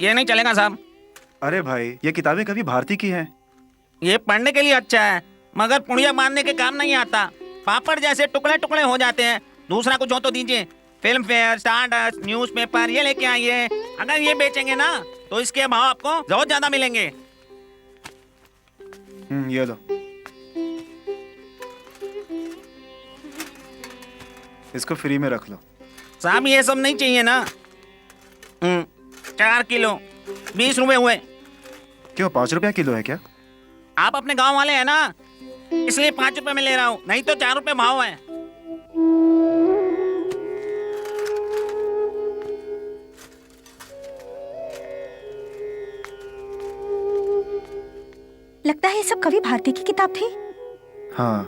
ये नहीं चलेगा साहब। अरे भाई, ये किताबें कभी भारती की हैं। ये पढ़ने के लिए अच्छा है, मगर पुड़िया बांधने के काम नहीं आता। पापड़ जैसे टुकड़े टुकड़े हो जाते हैं। दूसरा कुछ हो तो दीजिए। फिल्म फेयर, स्टारडस्ट, न्यूज़पेपर ये लेके आइए। अगर ये बेचेंगे ना तो इसके भाव आपको बहुत ज्यादा मिलेंगे। ये लो, इसको फ्री में रख लो। साहब ये सब नहीं चाहिए ना। 4 किलो 20 रुपए हुए। क्यों, 5 रुपया किलो है क्या? आप अपने गांव वाले हैं ना, इसलिए 5 रुपए में ले रहा हूँ, नहीं तो 4 रुपए भाव है। लगता है ये सब कवि भारती की किताब थी। हाँ,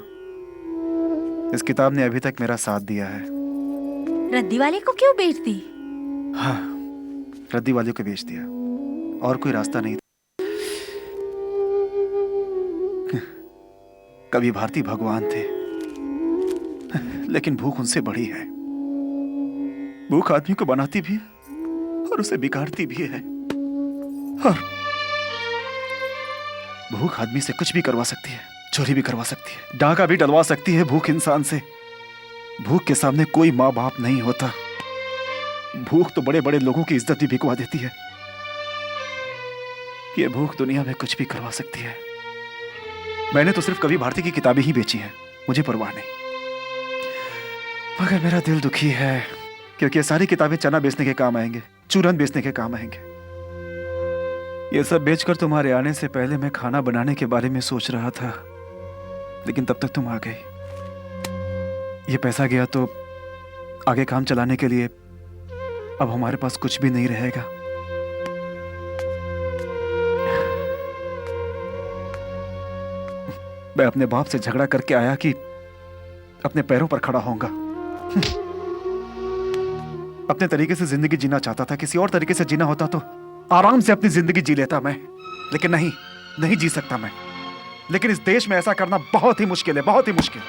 इस किताब ने अभी तक मेरा साथ दिया है। रद्दी वाले को क्यों बेच दी? हाँ, रद्दी वाले को बेच दिया, और कोई रास्ता नहीं था। कभी भारती भगवान थे, लेकिन भूख उनसे बड़ी है। भूख आदमी को बनाती भी है और उसे बिगाड़ती भी है। और भूख आदमी से कुछ भी करवा सकती है, चोरी भी करवा सकती है, डाका भी डलवा सकती है भूख इंसान से। भूख के सामने कोई माँ बाप नहीं होता। भूख तो बड़े बड़े लोगों की इज्जत भी बिकवा देती है। ये भूख दुनिया में कुछ भी करवा सकती है। मैंने तो सिर्फ कवि भारती की किताबें ही बेची हैं, मुझे परवाह नहीं। मगर मेरा दिल दुखी है, क्योंकि ये सारी किताबें चना बेचने के काम आएंगे, चूरन बेचने के काम आएंगे। ये सब बेचकर तुम्हारे आने से पहले मैं खाना बनाने के बारे में सोच रहा था, लेकिन तब तक तुम आ गई। ये पैसा गया तो आगे काम चलाने के लिए अब हमारे पास कुछ भी नहीं रहेगा। मैं अपने बाप से झगड़ा करके आया कि अपने पैरों पर खड़ा होऊंगा। अपने तरीके से जिंदगी जीना चाहता था। किसी और तरीके से जीना होता तो आराम से अपनी जिंदगी जी लेता मैं, लेकिन नहीं जी सकता मैं। लेकिन इस देश में ऐसा करना बहुत ही मुश्किल है, बहुत ही मुश्किल।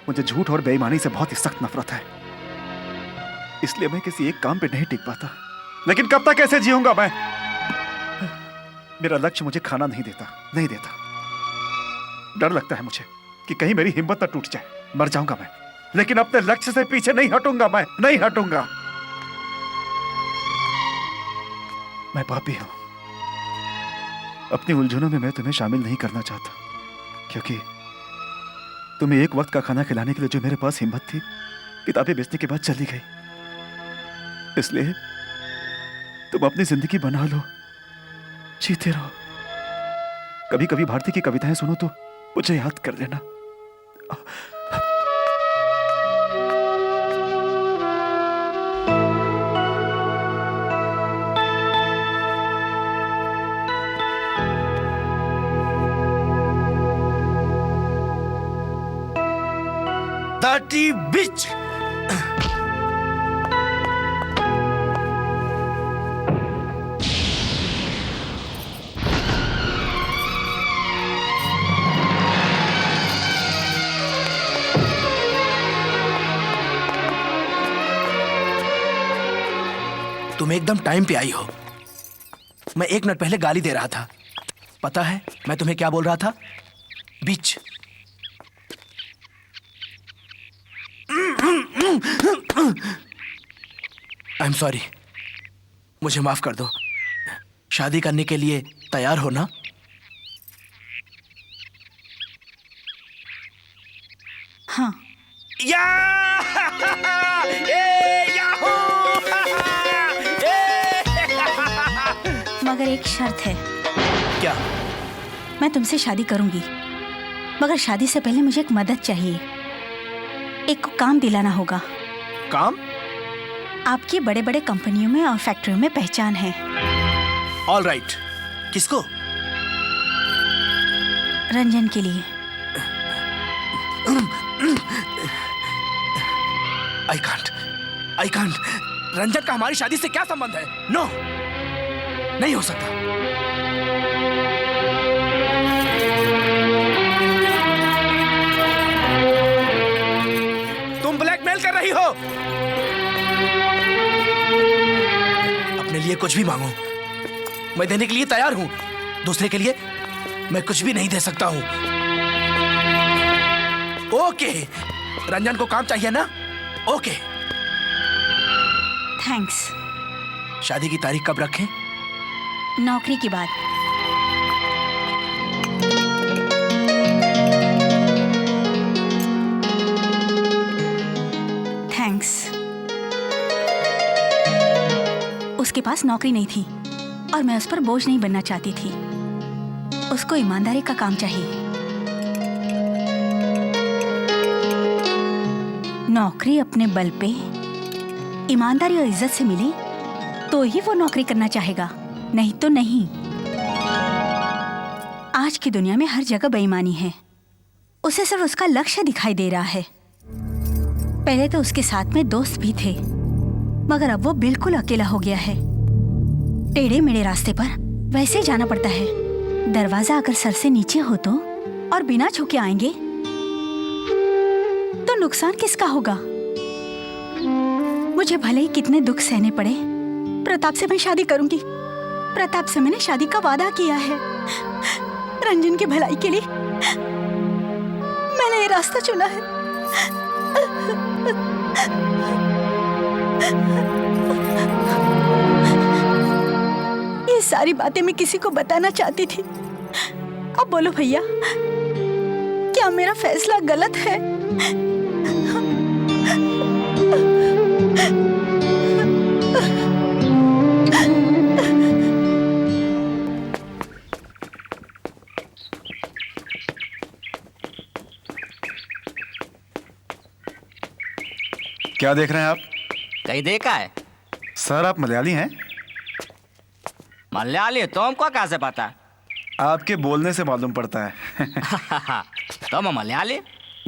मुझे झूठ और बेईमानी से बहुत ही सख्त नफरत है, इसलिए मैं किसी एक काम पे नहीं टिक पाता। लेकिन कब तक ऐसे जीऊंगा मैं? मेरा लक्ष्य मुझे खाना नहीं देता। डर लगता है मुझे कि कहीं मेरी हिम्मत न टूट जाए, मर जाऊंगा मैं। लेकिन अपने लक्ष्य से पीछे नहीं हटूंगा, मैं नहीं हटूंगा। मैं पापी हूं। अपनी उलझनों में मैं तुम्हें शामिल नहीं करना चाहता, क्योंकि तुम्हें एक वक्त का खाना खिलाने के लिए जो मेरे पास हिम्मत थी, किताबें बेचने के बाद चली गई। इसलिए तुम अपनी जिंदगी बना लो, जीते रहो। कभी कभी भारती की कविताएं सुनो तो मुझे याद कर लेना। dirty bitch! तुम एकदम टाइम पे आई हो। मैं 1 मिनट पहले गाली दे रहा था। पता है मैं तुम्हें क्या बोल रहा था? बीच। आई एम सॉरी, मुझे माफ कर दो। शादी करने के लिए तैयार हो ना? हाँ। मगर एक शर्त है। क्या? मैं तुमसे शादी करूंगी, मगर शादी से पहले मुझे एक मदद चाहिए। एक को काम दिलाना होगा। काम? आपकी बड़े बड़े कंपनियों में और फैक्ट्रियों में पहचान है। All right. किसको? रंजन के लिए। I can't. रंजन का हमारी शादी से क्या संबंध है? नो, नहीं हो सकता। तुम ब्लैकमेल कर रही हो। अपने लिए कुछ भी मांगो, मैं देने के लिए तैयार हूं। दूसरे के लिए मैं कुछ भी नहीं दे सकता हूं। ओके, रंजन को काम चाहिए ना? Okay, thanks. शादी की तारीख कब रखें? नौकरी की बात। थैंक्स। उसके पास नौकरी नहीं थी और मैं उस पर बोझ नहीं बनना चाहती थी। उसको ईमानदारी का काम चाहिए। नौकरी अपने बल पे ईमानदारी और इज्जत से मिली तो ही वो नौकरी करना चाहेगा, नहीं तो नहीं। आज की दुनिया में हर जगह बेईमानी है। उसे सिर्फ उसका लक्ष्य दिखाई दे रहा है। पहले तो उसके साथ में दोस्त भी थे, मगर अब वो बिल्कुल अकेला हो गया है। टेढ़े मेढ़े रास्ते पर वैसे जाना पड़ता है। दरवाजा अगर सर से नीचे हो तो और बिना झुके आएंगे तो नुकसान किसका होगा? मुझे भले ही कितने दुख सहने पड़े, प्रताप से मैं शादी करूंगी। प्रताप से मैंने शादी का वादा किया है। रंजन की भलाई के लिए मैंने ये रास्ता चुना है। ये सारी बातें मैं किसी को बताना चाहती थी। अब बोलो भैया, क्या मेरा फैसला गलत है? क्या देख रहे हैं आप? कहीं देखा है? सर आप मलयाली हैं? मलयाली? तुमको कैसे पता? आपके बोलने से मालूम पड़ता है। तुम मलयाली?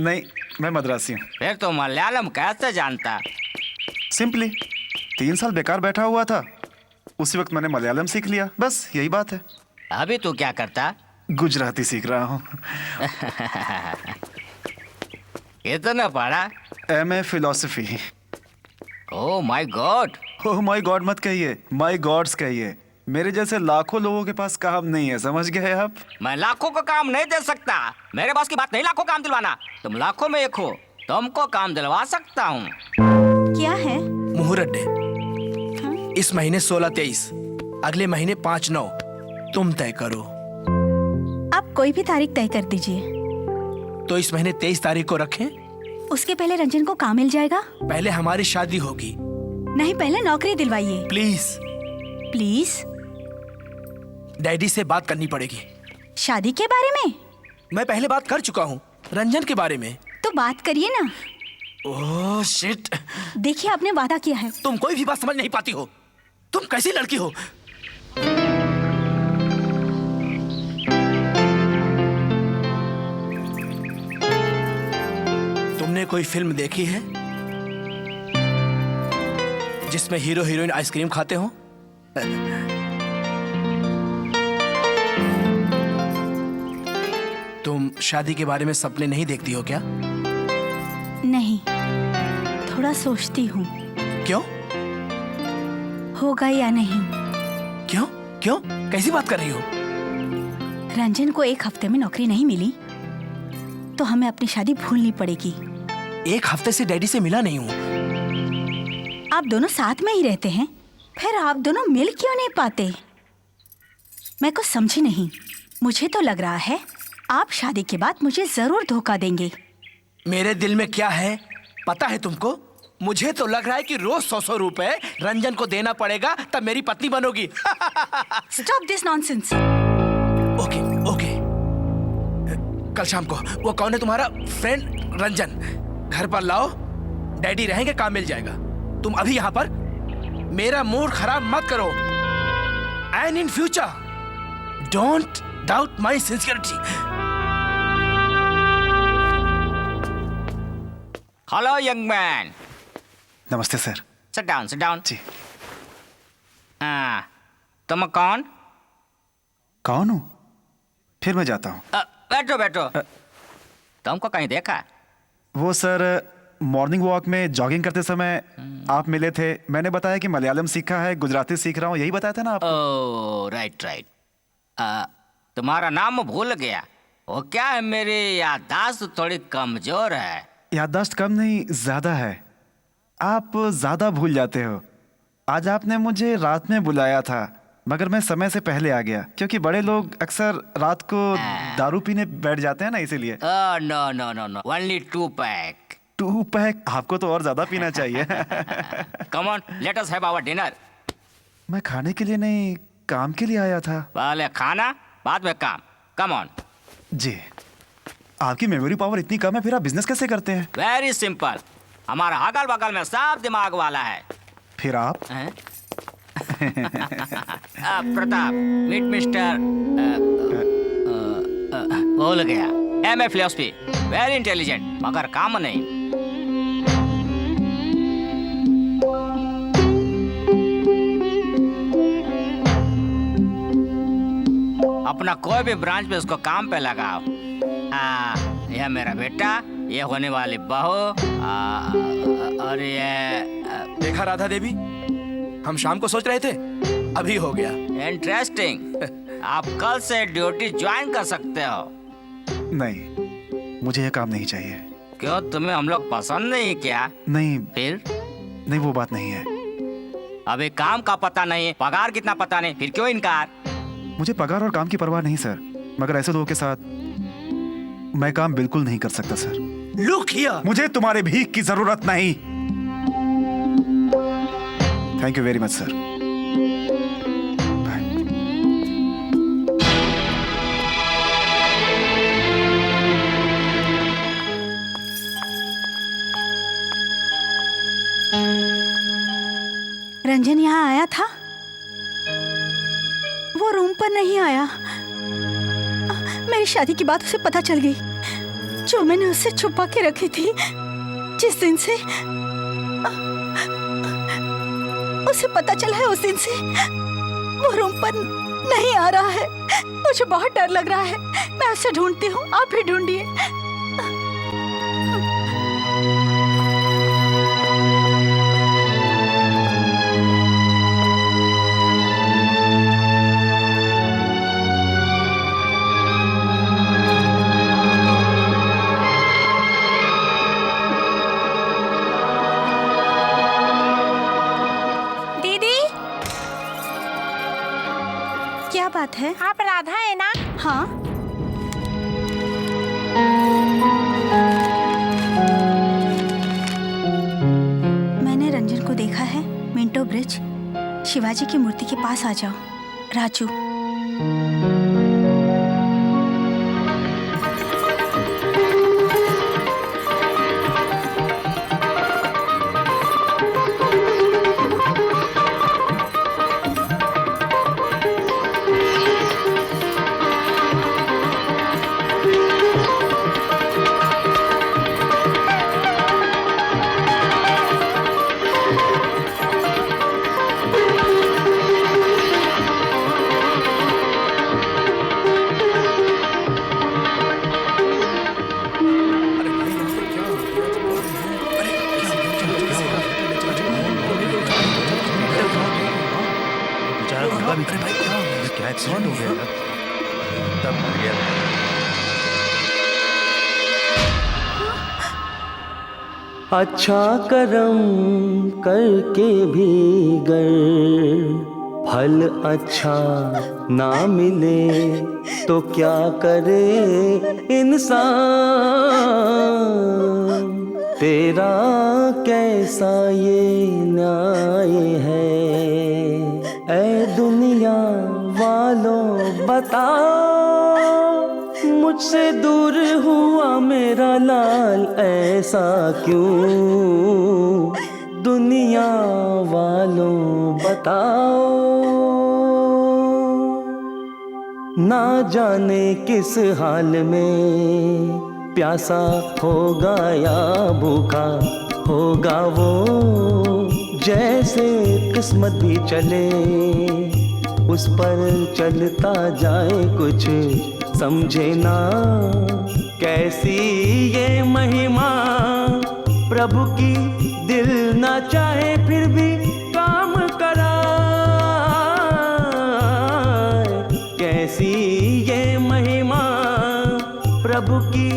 नहीं, मैं मद्रासी हूँ। फिर तो मलयालम कैसे जानता? सिंपली 3 साल बेकार बैठा हुआ था, उसी वक्त मैंने मलयालम सीख लिया। बस यही बात है। अभी तू क्या करता? गुजराती सीख रहा हूँ। कितना पढ़ा? MA philosophy. Oh my God. Oh my God मत कहिए, माय गॉड्स कहिए। मेरे जैसे लाखों लोगों के पास काम नहीं है, समझ गए आप? मैं लाखों को काम नहीं दे सकता। मेरे पास की बात नहीं लाखों काम दिलवाना। तुम लाखों में एक हो, तुमको काम दिलवा सकता हूँ। क्या है? मुहूर्त डे। इस महीने 16-23, अगले महीने 5-9। तुम तय करो। आप कोई भी तारीख तय कर दीजिए। तो इस महीने 23 तारीख को रखें? उसके पहले रंजन को काम मिल जाएगा। पहले हमारी शादी होगी। नहीं, पहले नौकरी दिलवाइए प्लीज। प्लीज। डैडी से बात करनी पड़ेगी। शादी के बारे में? मैं पहले बात कर चुका हूँ, रंजन के बारे में। तो बात करिए ना। Oh shit. देखिए, आपने वादा किया है। तुम कोई भी बात समझ नहीं पाती हो। तुम कैसी लड़की हो? तुमने कोई फिल्म देखी है जिसमें हीरो हीरोइन आइसक्रीम खाते हो? तुम शादी के बारे में सपने नहीं देखती हो क्या? नहीं, थोड़ा सोचती हूँ क्यों? होगा या नहीं। क्यों क्यों कैसी बात कर रही हो? रंजन को 1 हफ्ते में नौकरी नहीं मिली तो हमें अपनी शादी भूलनी पड़ेगी। 1 हफ्ते से डैडी से मिला नहीं हूँ। आप दोनों साथ में ही रहते हैं, फिर आप दोनों मिल क्यों नहीं पाते? मैं कुछ समझी नहीं। मुझे तो लग रहा है आप शादी के बाद मुझे जरूर धोखा देंगे। मेरे दिल में क्या है पता है तुमको? मुझे तो लग रहा है कि रोज 100-100 रुपए रंजन को देना पड़ेगा तब मेरी पत्नी बनोगी। Stop this nonsense. Okay okay. कल शाम को वो कौन है तुम्हारा फ्रेंड रंजन, घर पर लाओ, डैडी रहेंगे, काम मिल जाएगा। तुम अभी यहाँ पर मेरा मूड खराब मत करो। And in future don't doubt my sincerity. Hello young man. नमस्ते sir. Sit down sit down. जी। तुम कौन? कौन हूँ? फिर मैं जाता हूँ। बैठो बैठो। तुमको कहीं देखा? वो सर मॉर्निंग वॉक में जॉगिंग करते समय आप मिले थे। मैंने बताया कि मलयालम सीखा है, गुजराती सीख रहा हूँ, यही बताया था ना आपको? Oh right right. तुम्हारा नाम भूल गया। वो क्या है, मेरी याददाश्त थोड़ी कमजोर है। याददाश्त कम नहीं, ज्यादा है। आप ज्यादा भूल जाते हो। आज आपने मुझे रात में बुलाया था मगर मैं समय से पहले आ गया, क्योंकि बड़े लोग अक्सर रात को दारू पीने बैठ जाते हैं ना, इसीलिए। No no no no, only 2 pack. 2 pack? आपको तो और ज्यादा पीना चाहिए। Come on, let us have our dinner. मैं खाने के लिए नहीं, काम के लिए आया था। पहले खाना बाद में काम। Come on. जी। आपकी मेमोरी पावर इतनी कम है, फिर आप बिजनेस कैसे करते हैं? वेरी सिंपल, हमारा अगल बगल में सब दिमाग वाला है। फिर आप? प्रताप, मीट मिस्टर भूल गया, MA फिलोसफी, वेरी इंटेलिजेंट, मगर काम नहीं। अपना कोई भी ब्रांच पे उसको काम पे लगाओ। यह मेरा बेटा, ये होने वाली बहू, और ये देखा राधा देवी, हम शाम को सोच रहे थे, अभी हो गया। इंटरेस्टिंग। आप कल से ड्यूटी ज्वाइन कर सकते हो। नहीं, मुझे यह काम नहीं चाहिए। क्यों, तुम्हें हम लोग पसंद नहीं क्या? नहीं। फिर? नहीं, वो बात नहीं है। अभी काम का पता नहीं, पगार कितना पता नहीं, फिर क्यों इनकार? मुझे पगार और काम की परवाह नहीं सर, मगर ऐसे लोगों के साथ मैं काम बिल्कुल नहीं कर सकता सर। लुक हियर, मुझे तुम्हारे भीख की जरूरत नहीं। Thank you very much sir. Ranjan यहाँ आया था? वो रूम पर नहीं आया। मेरी शादी की बात उसे पता चल गई, जो मैंने उससे छुपा के रखी थी। जिस दिन से उसे पता चला है, उस दिन से वो रूम पर नहीं आ रहा है। मुझे बहुत डर लग रहा है। मैं उसे ढूंढती हूँ, आप भी ढूंढिए। क्या बात है? आप राधा है ना? हाँ। मैंने रंजन को देखा है, मिंटो ब्रिज, शिवाजी की मूर्ति के पास आ जाओ। राजू। तब मिल गया। अच्छा कर्म करके भी गर फल अच्छा ना मिले तो क्या करे इंसान। तेरा कैसा ये न्याय है ऐ दुनिया वालों बताओ। मुझसे दूर हुआ मेरा लाल ऐसा क्यों, दुनिया वालों बताओ। ना जाने किस हाल में प्यासा होगा या भूखा होगा वो, जैसे किस्मत भी चले उस पर चलता जाए कुछ समझे ना। कैसी ये महिमा प्रभु की, दिल ना चाहे फिर भी काम कराए। कैसी ये महिमा प्रभु की,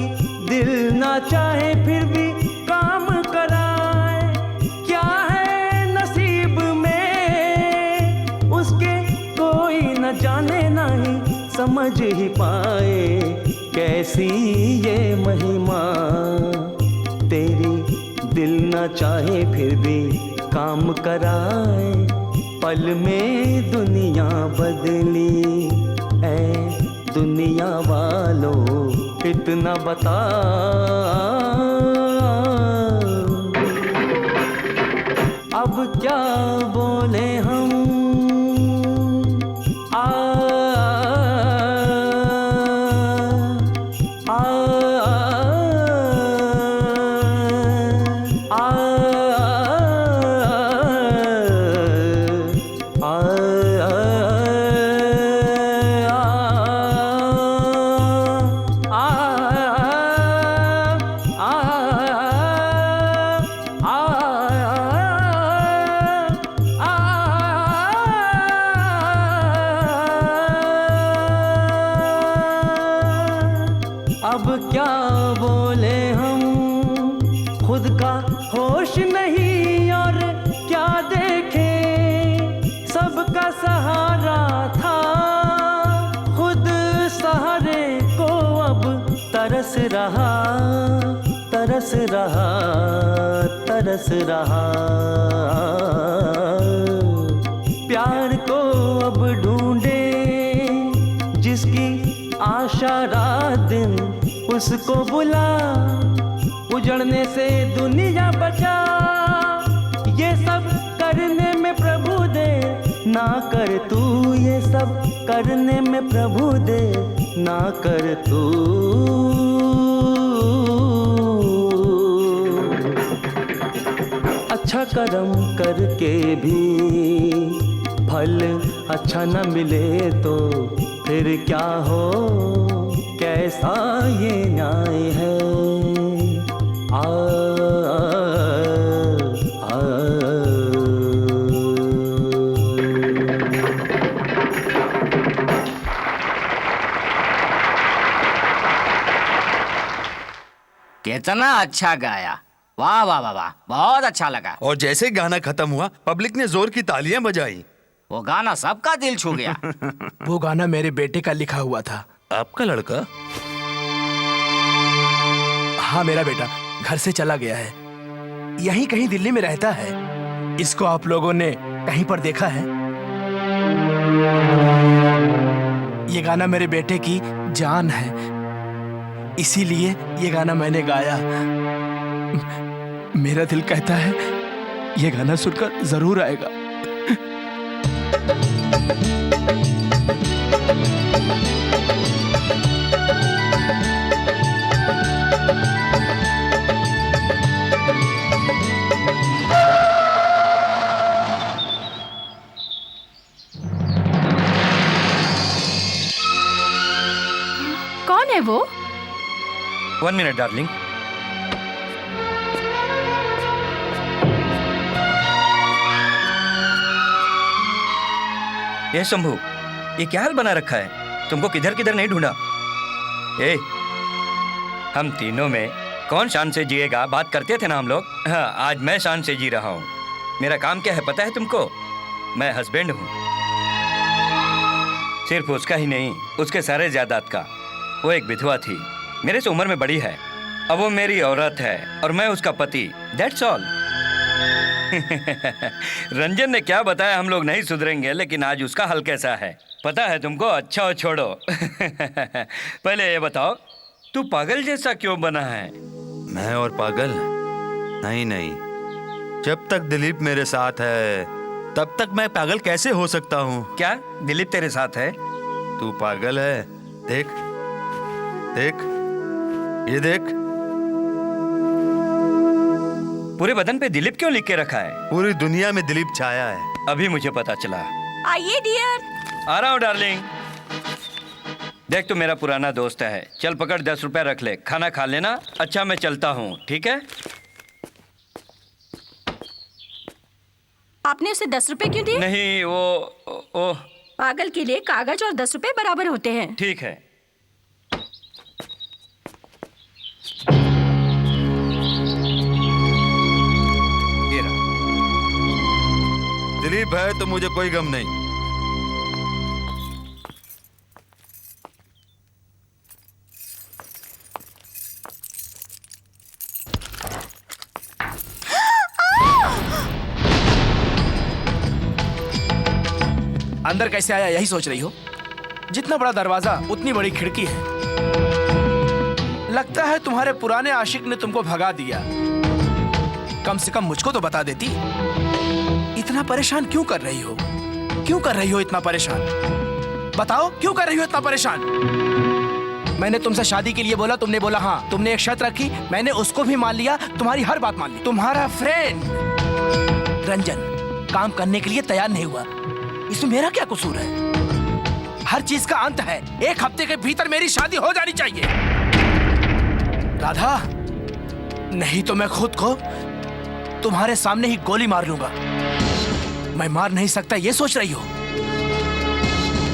दिल ना चाहे फिर भी काम कराए। क्या है नसीब में उसके कोई न जाने नहीं समझ ही पाए। कैसी ये महिमा तेरी, दिल न चाहे फिर भी काम कराए। पल में दुनिया बदली ऐ दुनिया वालों इतना बता। अब क्या बोले हम, अब क्या बोले हम, खुद का होश नहीं और क्या देखे। सबका सहारा था खुद सहारे को अब तरस रहा तरस रहा तरस रहा। प्यार को अब ढूंढे जिसकी आशा रात दिन उसको बुला। उजड़ने से दुनिया बचा, ये सब करने में प्रभु दे ना कर तू। ये सब करने में प्रभु दे ना कर तू। अच्छा कर्म करके भी फल अच्छा न मिले तो फिर क्या हो, कैसा ये न्याय है। आ, आ, आ, कितना अच्छा गाया, वाह वाह वाह वाह, बहुत अच्छा लगा। और जैसे गाना खत्म हुआ पब्लिक ने जोर की तालियां बजाई। वो गाना सबका दिल छू गया। वो गाना मेरे बेटे का लिखा हुआ था। आपका लड़का? हाँ, मेरा बेटा घर से चला गया है, यहीं कहीं दिल्ली में रहता है। इसको आप लोगों ने कहीं पर देखा है? ये गाना मेरे बेटे की जान है, इसीलिए ये गाना मैंने गाया। मेरा दिल कहता है ये गाना सुनकर जरूर आएगा। कौन है वो? 1 मिनट डार्लिंग। ये शंभू, ये क्या हाल बना रखा है? तुमको किधर किधर नहीं ढूंढा। ए, हम तीनों में कौन शान से जिएगा बात करते थे ना हम लोग। हाँ, आज मैं शान से जी रहा हूँ। मेरा काम क्या है पता है तुमको? मैं हस्बैंड हूँ। सिर्फ उसका ही नहीं, उसके सारे जायदाद का। वो एक विधवा थी, मेरे से उम्र में बड़ी है। अब वो मेरी औरत है और मैं उसका पति। That's all. रंजन ने क्या बताया हम लोग नहीं सुधरेंगे, लेकिन आज उसका हल कैसा है पता है तुमको? अच्छा हो, छोड़ो। पहले ये बताओ, तू पागल जैसा क्यों बना है? मैं और पागल? नहीं नहीं, जब तक दिलीप मेरे साथ है तब तक मैं पागल कैसे हो सकता हूँ? क्या दिलीप तेरे साथ है? तू पागल है? देख देख, ये देख। पूरे बदन पे दिलीप क्यों लिख के रखा है? पूरी दुनिया में दिलीप छाया है। अभी मुझे पता चला। आइए डियर। आ रहा हूँ डार्लिंग। देख, तू मेरा पुराना दोस्त है। चल पकड़, 10 रुपए रख ले, खाना खा लेना। अच्छा, मैं चलता हूँ, ठीक है? आपने उसे 10 रुपए क्यों दिए? नहीं, वो पागल के लिए कागज और 10 रुपए बराबर होते हैं। ठीक है। ये रहा। दिलीप है तो मुझे कोई गम नहीं। अंदर कैसे आया यही सोच रही हो? जितना बड़ा दरवाजा उतनी बड़ी खिड़की है। लगता है तुम्हारे पुराने आशिक ने तुमको भगा दिया। कम से कम मुझको तो बता देती। इतना परेशान क्यों कर रही हो? क्यों कर रही हो इतना परेशान? बताओ, क्यों कर रही हो इतना परेशान? मैंने तुमसे शादी के लिए बोला, तुमने बोला हाँ। तुमने एक शर्त रखी, मैंने उसको भी मान लिया, तुम्हारी हर बात मान ली। तुम्हारा फ्रेंड रंजन काम करने के लिए तैयार नहीं हुआ, इसमें मेरा क्या कसूर है? हर चीज का अंत है। 1 हफ्ते के भीतर मेरी शादी हो जानी चाहिए। राधा, नहीं तो मैं खुद को तुम्हारे सामने ही गोली मार लूंगा। मैं मार नहीं सकता ये सोच रही हो?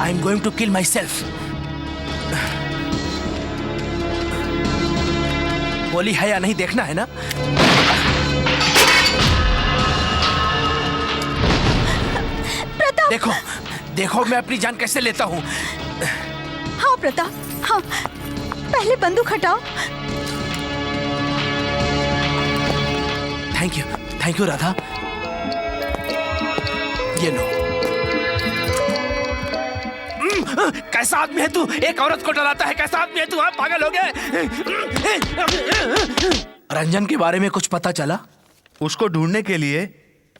I am going to kill myself. गोली है या नहीं देखना है ना? देखो देखो, मैं अपनी जान कैसे लेता हूँ। हाँ प्रताप, हाँ, पहले बंदूक हटाओ। Thank you Radha. ये लो। कैसा आदमी है तू? एक औरत को डराता है। कैसा आदमी है तू? आप पागल हो गए? रंजन के बारे में कुछ पता चला? उसको ढूंढने के लिए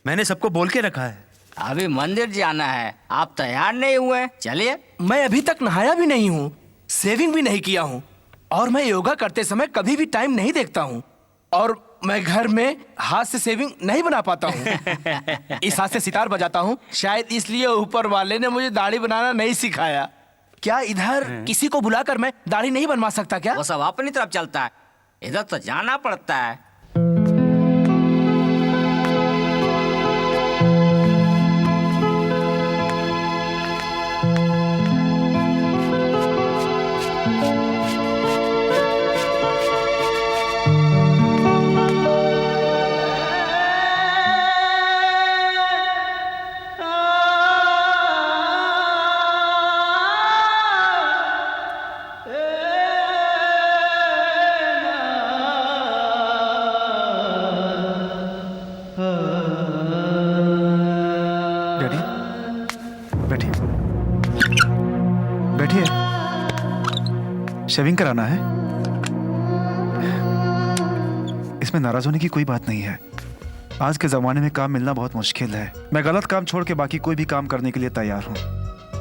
मैंने सबको बोल के रखा है। अभी मंदिर जाना है, आप तैयार नहीं हुए? चलिए। मैं अभी तक नहाया भी नहीं हूँ, सेविंग भी नहीं किया हूँ, और मैं योगा करते समय कभी भी टाइम नहीं देखता हूँ, और मैं घर में हाथ से सेविंग नहीं बना पाता हूँ। इस हाथ से सितार बजाता हूँ, शायद इसलिए ऊपर वाले ने मुझे दाढ़ी बनाना नहीं सिखाया। क्या इधर किसी को बुलाकर मैं दाढ़ी नहीं बनवा सकता क्या? वो सब अपनी तरफ चलता है, इधर तो जाना पड़ता है। बैठिए, शेविंग कराना है। इसमें नाराज होने की कोई बात नहीं है। आज के जमाने में काम मिलना बहुत मुश्किल है। मैं गलत काम छोड़ के बाकी कोई भी काम करने के लिए तैयार हूँ।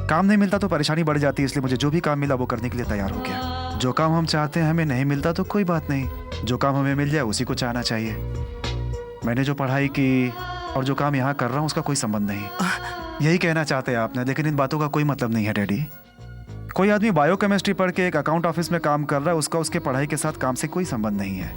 काम नहीं मिलता तो परेशानी बढ़ जाती है, इसलिए मुझे जो भी काम मिला वो करने के लिए तैयार हो गया। जो काम हम चाहते हैं हमें नहीं मिलता तो कोई बात नहीं, जो काम हमें मिल जाए उसी को चाहना चाहिए। मैंने जो पढ़ाई की और जो काम यहाँ कर रहा हूँ उसका कोई संबंध नहीं। यही कहना चाहते हैं आपने, लेकिन इन बातों का कोई मतलब नहीं है डैडी। कोई आदमी बायोकेमिस्ट्री पढ़ के एक अकाउंट ऑफिस में काम कर रहा है, उसका उसके पढ़ाई के साथ काम से कोई संबंध नहीं है।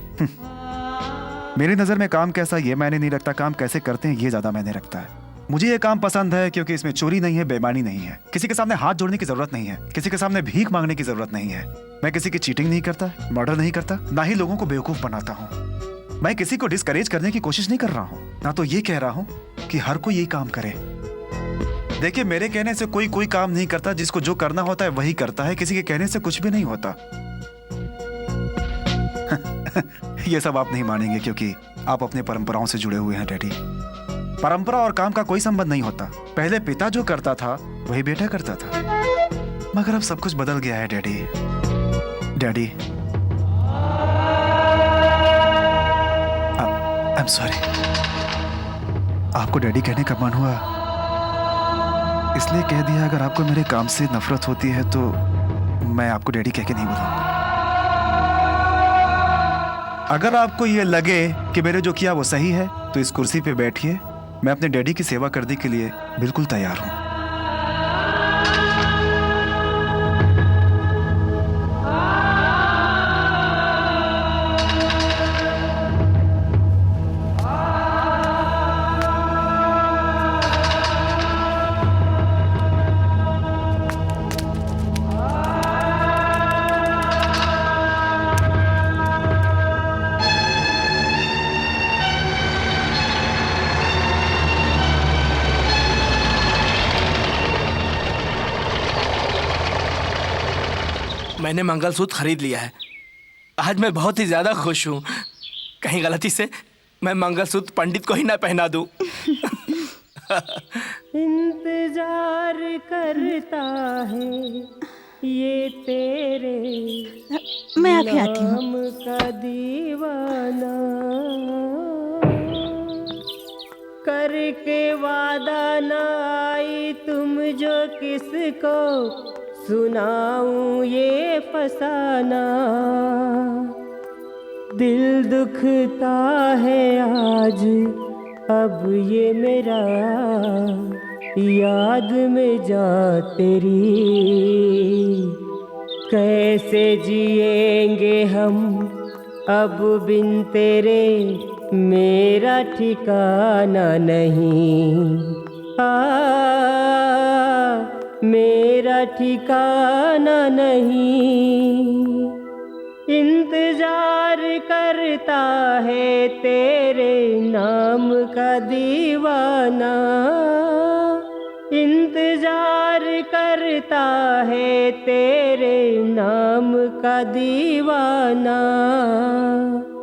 मेरी नज़र में काम कैसा ये मैंने नहीं रखता, काम कैसे करते हैं ये ज़्यादा मैंने रखता है। मुझे ये काम पसंद है क्योंकि इसमें चोरी नहीं है, बेईमानी नहीं है, किसी के सामने हाथ जोड़ने की जरूरत नहीं है, किसी के सामने भीख मांगने की जरूरत नहीं है। मैं किसी की चीटिंग नहीं करता, मर्डर नहीं करता, ना ही लोगों को बेवकूफ बनाता हूँ। मैं किसी को डिस्करेज करने की कोशिश नहीं कर रहा हूँ, ना तो ये कह रहा हूँ कि हर कोई यही काम करे। देखिए, मेरे कहने से कोई काम नहीं करता, जिसको जो करना होता है वही करता है, किसी के कहने से कुछ भी नहीं होता। ये सब आप नहीं मानेंगे क्योंकि आप अपने परंपराओं से जुड़े हुए हैं डैडी। परंपरा और काम का कोई संबंध नहीं होता। पहले पिता जो करता था वही बेटा करता था, मगर अब सब कुछ बदल गया है daddy. Daddy, I am sorry. आपको डैडी कहने का मन हुआ इसलिए कह दिया। अगर आपको मेरे काम से नफरत होती है तो मैं आपको डैडी कह के नहीं बुलाऊंगा। अगर आपको ये लगे कि मैंने जो किया वो सही है तो इस कुर्सी पे बैठिए। मैं अपने डैडी की सेवा करने के लिए बिल्कुल तैयार हूं। मैंने मंगलसूत्र खरीद लिया है। आज मैं बहुत ही ज्यादा खुश हूँ। कहीं गलती से मैं मंगलसूत्र पंडित को ही ना पहना दूं। इंतजार करता है ये तेरे मैं अभी आती हूँ। नाम का दीवाना, करके वादा ना आई तुम जो किसको सुनाऊं ये फसाना। दिल दुखता है आज अब ये मेरा, याद में जा तेरी। कैसे जिएंगे हम अब बिन तेरे, मेरा ठिकाना नहीं। मेरा ठिकाना नहीं। इंतजार करता है तेरे नाम का दीवाना, इंतजार करता है तेरे नाम का दीवाना।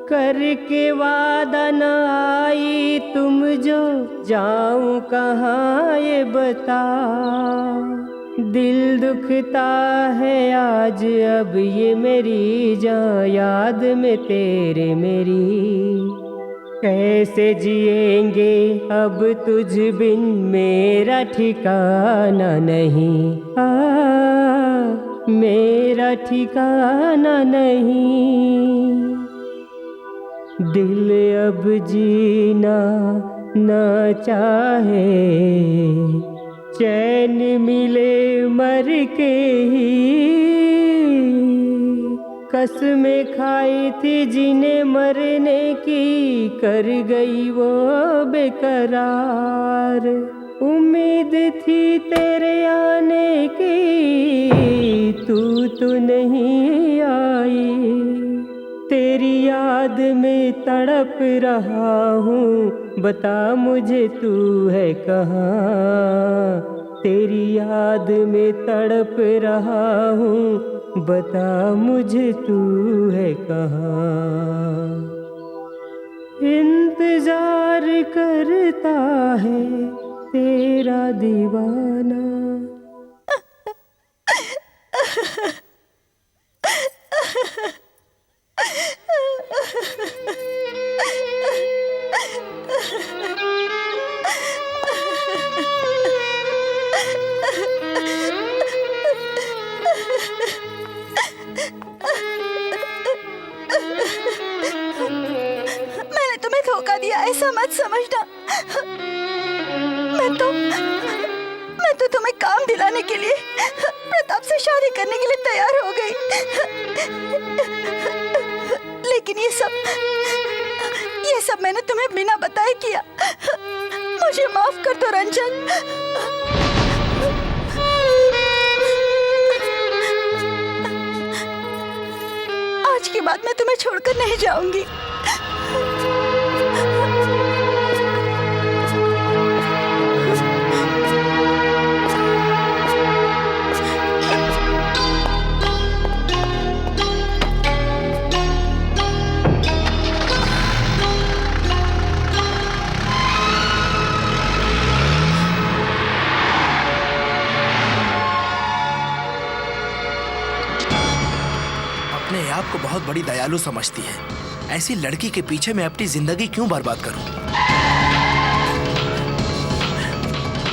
करके वादा न आई तुम जो, जाऊं कहाँ ये बता। दिल दुखता है आज अब ये मेरी जान, याद में तेरे मेरी। कैसे जिएंगे अब तुझ बिन, मेरा ठिकाना नहीं। मेरा ठिकाना नहीं। दिल अब जीना न चाहे, चैन मिले मर के ही। कसमें खाई थी जिन्हें मरने की, कर गई वो बेकरार। उम्मीद थी तेरे आने की, तू तो नहीं आई। तेरी याद में तड़प रहा हूँ, बता मुझे तू है कहाँ। तेरी याद में तड़प रहा हूँ, बता मुझे तू है कहाँ। इंतजार करता है तेरा दीवाना। मैंने तुम्हें धोखा दिया, ऐसा मत समझना। मैं तो तुम्हें काम दिलाने के लिए प्रताप से शादी करने के लिए तैयार हो गई, लेकिन ये सब मैंने तुम्हें बिना बताए किया। मुझे माफ कर दो रंजन। आज के बाद मैं तुम्हें छोड़कर नहीं जाऊंगी। अपने आप को बहुत बड़ी दयालु समझती है। ऐसी लड़की के पीछे मैं अपनी जिंदगी क्यों बर्बाद करूं?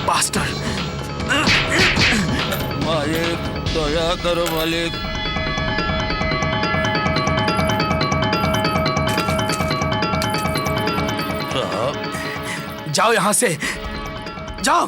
बास्टर! मालिक दया करो मालिक। जाओ यहां से, जाओ।